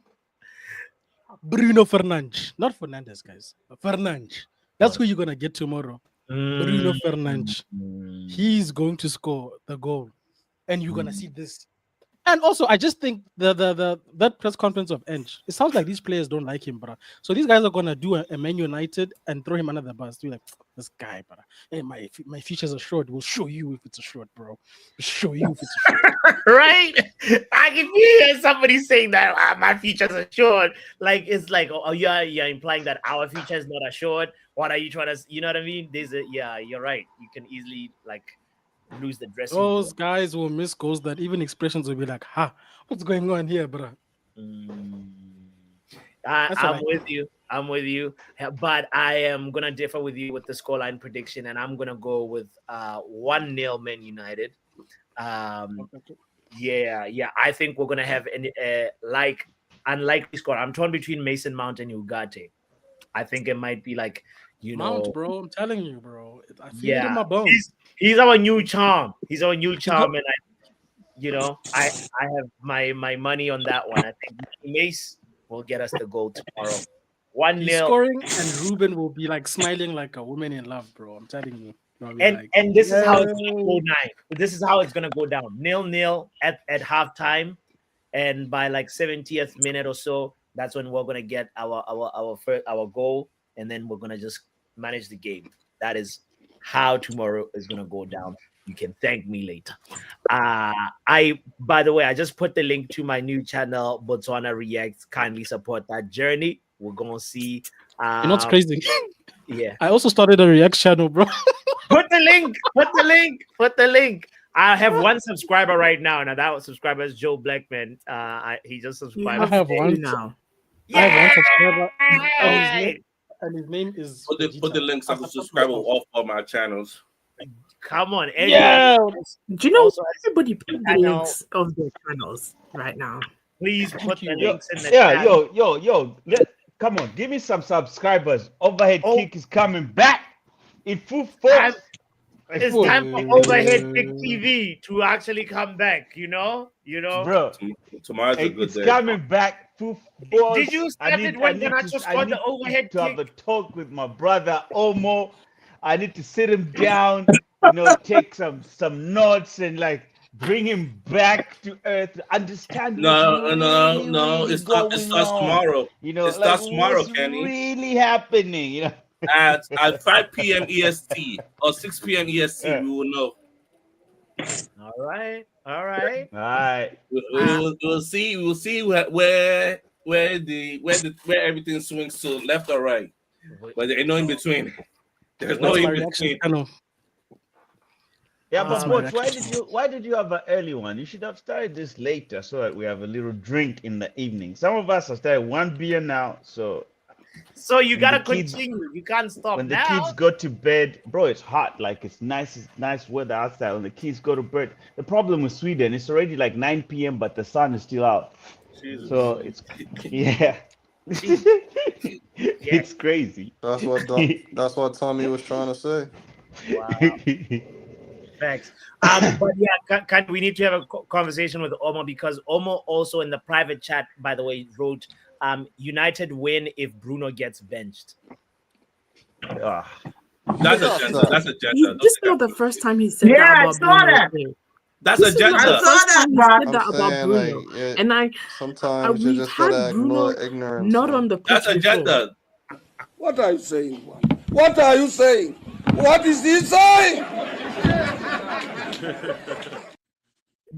Bruno Fernandes. Not Fernandes, guys. Fernandes. That's who you're gonna get tomorrow. Bruno Fernandes. He's going to score the goal. And you're gonna see this. And also, I just think that press conference of Ench, it sounds like these players don't like him, bro. So these guys are gonna do a Man United and throw him under the bus. Do like this guy, bro. Hey, my features are short. We'll show you if it's a short, bro. We'll show you if it's a short. Right? I can hear somebody saying that my features are short. Like it's like, oh, you're implying that our feature is not as short. What are you trying to? You know what I mean? You're right. You can easily lose the dressing room. Those guys will miss goals that even expressions will be like, what's going on here, bro? I'm with you. But I am gonna differ with you with the scoreline prediction, and I'm gonna go with 1-0 Man United. Yeah. I think we're gonna have an unlikely score. I'm torn between Mason Mount and Ugarte. I think it might be like, Mount, bro. I'm telling you, bro. I feel it in yeah, my bones. he's our new charm. He's our new got- charm, and I have my money on that one. I think Mace will get us the goal tomorrow. 1-0. He's scoring, and Ruben will be like smiling like a woman in love, bro. I'm telling you. He'll be And like, and this is how it's "Yay." gonna go down. This is how it's gonna go down. 0-0 at halftime, and by like 70th minute or so, that's when we're gonna get our goal, and then we're gonna just manage the game. That is how tomorrow is gonna go down. You can thank me later. By the way, I just put the link to my new channel, Botswana Reacts. Kindly support that journey. We're gonna see. You know what's crazy? Yeah. I also started a React channel, bro. Put the link. Put the link. Put the link. I have one subscriber right now. Now that subscriber is Joe Blackman. He just subscribed. I have one now. I have one subscriber, Alright. and his name is. Put the links up to subscribe on all of my channels. Come on, Yeah. Do you know Also, everybody put the channel. links of their channels right now? Please put the Yo, links in the yeah, chat. yo. Come on, give me some subscribers. Overhead Kick is coming back in full force. It's time for Overhead Kick TV to actually come back. You know, Bro. Tomorrow's a good It's day. coming back full force. Did you start it when Ganacho scored the overhead to have a talk with my brother Omo. I need to sit him down, take some notes and like bring him back to earth, understand No. really It starts going on. tomorrow. It starts tomorrow, what's Kenny. really happening, At 5 p.m. EST or 6 p.m. EST, we will know. All right. All right. We'll see where everything swings to left or right. But there ain't no in between. There's no in between. Yeah, but Bots, why did you have an early one? You should have started this later so that we have a little drink in the evening. Some of us are starting 1 beer now, so you gotta the kids- continue. You can't stop when the now. kids go to bed, bro, it's hot. Like it's nice weather outside. When the kids go to bed, the problem with Sweden, it's already like 9 p.m., but the sun is still out. Jesus. So it's it's crazy. That's what Tommy was trying to say. Wow. Thanks. But yeah, we need to have a conversation with Omo because Omo also in the private chat, by the way, wrote, United win if Bruno gets benched. That's agenda. That's agenda. This is not the first time he said that about Bruno. That's This is not agenda. the first time he said that I'm about saying, Bruno. like, And sometimes you we've just had gotta Bruno ignore ignorance. not man. on the pitch That's before. agenda. What are you saying? What are you saying? What is he saying?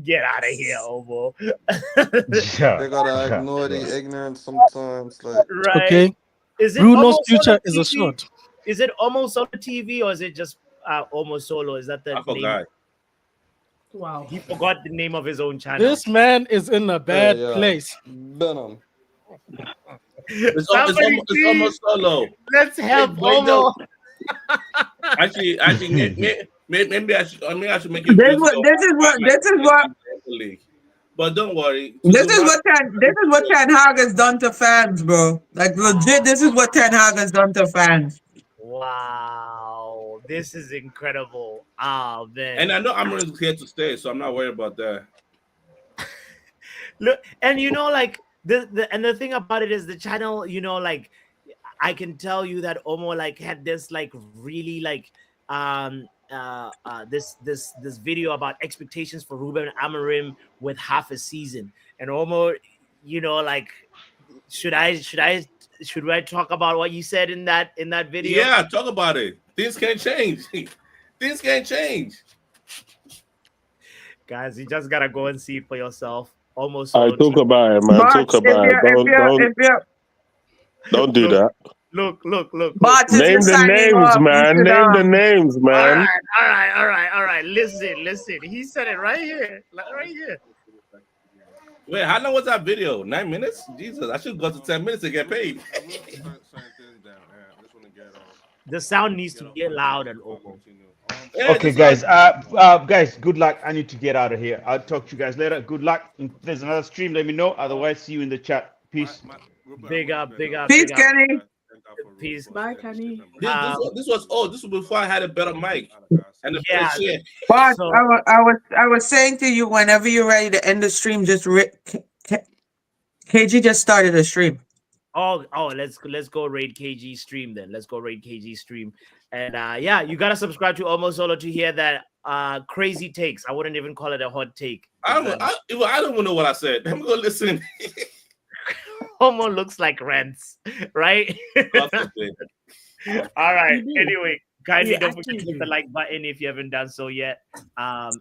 Get out of here, Omo. They gotta ignore the ignorance sometimes. Like, Right. Okay. Is it Bruno's Omo future Solo is a TV? shot. Is it Omo Solo TV or is it just Omo Solo? Is that the I name? forgot. Wow. He forgot the name of his own channel. This man is in a bad yeah. place. Venom. It's Somebody almost solo. Let's help Wait, Omo. Actually, maybe I should make it. This is what But don't worry. This is what Ten Hag has done to fans, bro. Like legit, this is what Ten Hag has done to fans. Wow, this is incredible. Oh man. And I know I'm here to stay, so I'm not worried about that. Look, and like the thing about it is the channel, like I can tell you that Omo like had this like really like this video about expectations for Ruben Amorim with half a season, and Omo, like should I talk about what you said in that video? Yeah, talk about it. Things can change. Things can change. Guys, you just gotta go and see it for yourself. Almost. I talk about it, man. Talk about it. Don't do that. Look. Name the names, man. Name the names, man. All right. Listen. He said it right here. Right here. Wait, how long was that video? 9 minutes? Jesus, I should go to 10 minutes to get paid. The sound needs to get loud and open. Okay, guys, good luck. I need to get out of here. I'll talk to you guys later. Good luck. If there's another stream, let me know. Otherwise, see you in the chat. Peace. Big up. Peace, Kenny. Peace. Bye, Kenny. This was before I had a better mic and the Yeah. better chair. But So- I was saying to you, whenever you're ready to end the stream, just KG just started a stream. Oh, let's go raid KG stream then. Let's go raid KG stream. And yeah, you gotta subscribe to Almost Solo to hear that crazy takes. I wouldn't even call it a hot take. I don't even know what I said. I'm gonna listen. Homo looks like rents, right? All right. Anyway, kindly Yeah, don't forget to actually hit the do. like button if you haven't done so yet. Yeah,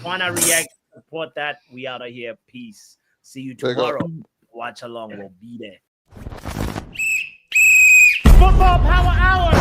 wanna react, support that. We out of here. Peace. See you Big up. tomorrow. Watch along. We'll be there. Football Power Hour.